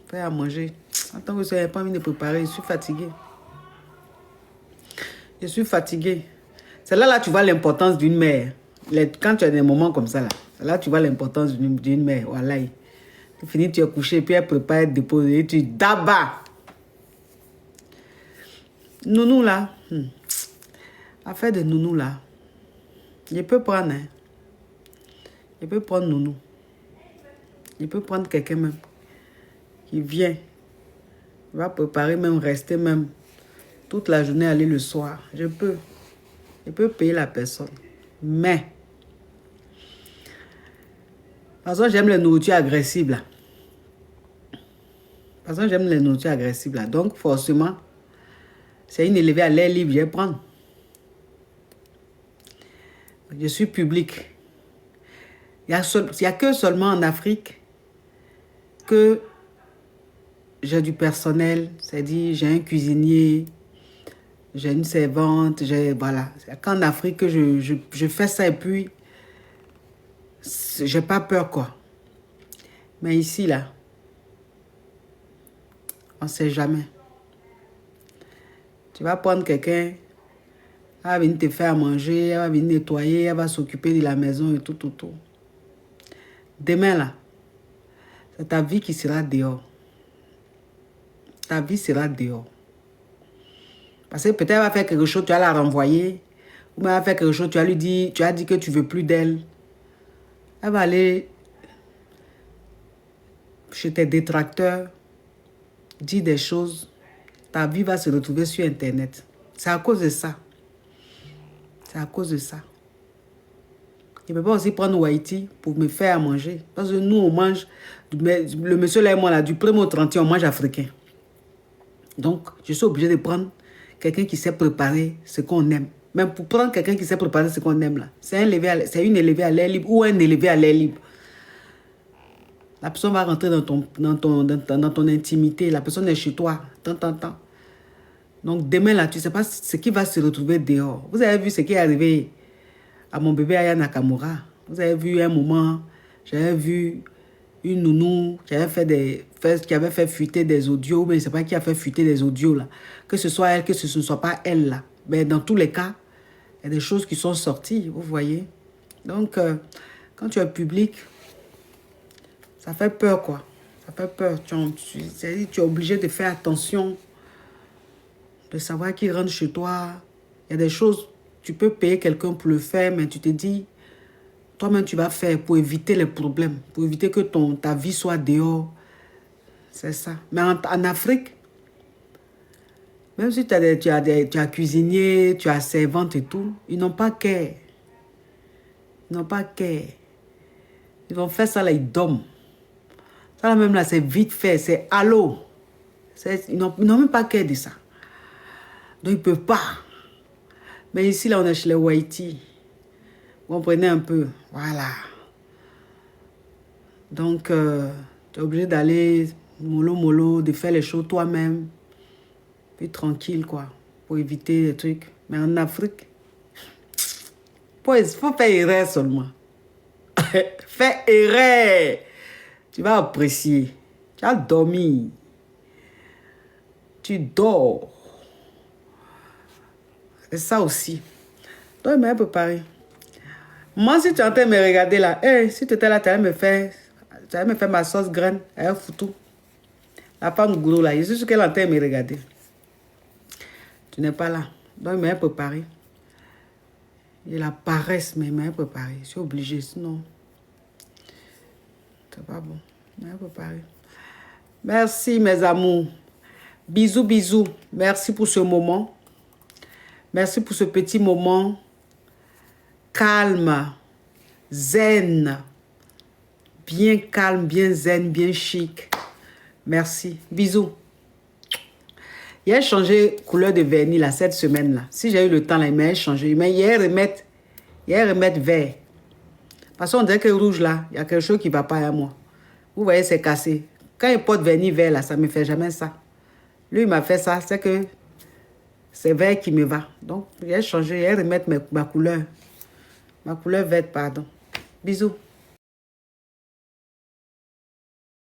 faire à manger. En tant que je n'ai pas envie de préparer, je suis fatiguée. Je suis fatiguée. C'est là tu vois l'importance d'une mère. Quand tu as des moments comme ça, là tu vois l'importance d'une mère. Voilà. Tu finis, tu es couché, puis elle prépare, elle dépose, et tu dabas. Nounou là, affaire de nounou là, je peux prendre, hein. Je peux prendre nounou. Je peux prendre quelqu'un même qui vient, va préparer même, rester même toute la journée, aller le soir. Je peux payer la personne. Mais, de toute façon, j'aime les nourritures agressives là. De toute façon, j'aime les nourritures agressives là. Donc, forcément, c'est une élevée à l'air libre, je vais prendre. Je suis public. Il n'y a que seulement en Afrique que j'ai du personnel, c'est-à-dire j'ai un cuisinier, j'ai une servante, voilà. C'est qu'en Afrique que je fais ça et puis j'ai pas peur quoi. Mais ici là, on ne sait jamais. Tu vas prendre quelqu'un, elle va venir te faire à manger, elle va venir nettoyer, elle va s'occuper de la maison et tout. Demain là, c'est ta vie qui sera dehors. Ta vie sera dehors. Parce que peut-être elle va faire quelque chose, tu vas la renvoyer. ou même elle a fait quelque chose, tu as dit que tu veux plus d'elle. Elle va aller chez tes détracteurs, dire des choses, ta vie va se retrouver sur Internet. C'est à cause de ça. C'est à cause de ça. Je ne peux pas aussi prendre Haïti pour me faire à manger. Parce que nous, on mange, le monsieur là et moi, là, du 1er au 31, on mange africain. Donc, je suis obligé de prendre quelqu'un qui sait préparer ce qu'on aime. Même pour prendre quelqu'un qui sait préparer ce qu'on aime, là, c'est une élevée à l'air libre ou un élevé à l'air libre. La personne va rentrer dans ton intimité. La personne est chez toi. Tant. Donc, demain, là, tu ne sais pas ce qui va se retrouver dehors. Vous avez vu ce qui est arrivé à mon bébé Aya Nakamura. Vous avez vu un moment, j'avais vu une nounou qui avait fait fuiter des audios, mais je ne sais pas qui a fait fuiter des audios, là. Que ce soit elle, que ce ne soit pas elle, là. Mais dans tous les cas, il y a des choses qui sont sorties, vous voyez. Donc, quand tu es public, ça fait peur, quoi. Ça fait peur. Tu es obligé de faire attention, de savoir qui rentre chez toi. Il y a des choses, tu peux payer quelqu'un pour le faire, mais tu te dis, toi-même, tu vas faire pour éviter les problèmes, pour éviter que ta vie soit dehors. C'est ça. Mais en Afrique, même si tu as cuisinier, tu as servante et tout, ils n'ont pas care. Ils n'ont pas care. Ils vont faire ça là, ils dorment. Ça là même là, c'est vite fait, c'est allô. Ils n'ont même pas care de ça. Donc ils ne peuvent pas. Mais ici là, on est chez les Haïti. Vous comprenez un peu. Voilà. Donc, tu es obligé d'aller mollo, de faire les choses toi-même. Puis tranquille, quoi. Pour éviter les trucs. Mais en Afrique, il faut faire erreur seulement. Fais erreur. Tu vas apprécier. Tu as dormi. Tu dors. C'est ça aussi. Donc, il m'a préparé. Moi, si tu es en train de me regarder là, si tu étais là, tu allais me faire ma sauce graine, un foutu. La femme goulot là, je suis sûr qu'elle est en train de me regarder. Tu n'es pas là. Donc, il m'a préparé. Il a paresse, mais il m'a préparé. Je suis obligée, sinon, c'est pas bon. Il m'a préparé. Merci, mes amours. Bisous, bisous. Merci pour ce moment. Merci pour ce petit moment calme, zen, bien calme, bien zen, bien chic. Merci. Bisous. Il a changé couleur de vernis là, cette semaine-là. Si j'ai eu le temps, là, il m'a changé. Mais hier, remettre vert. Parce qu'on dirait que rouge là, il y a quelque chose qui ne va pas à moi. Vous voyez, c'est cassé. Quand il porte vernis vert là, ça ne me fait jamais ça. Lui, il m'a fait ça, c'est que c'est vert qui me va. Donc, il a changé, il a remettre ma couleur. Ma couleur verte, pardon. Bisous.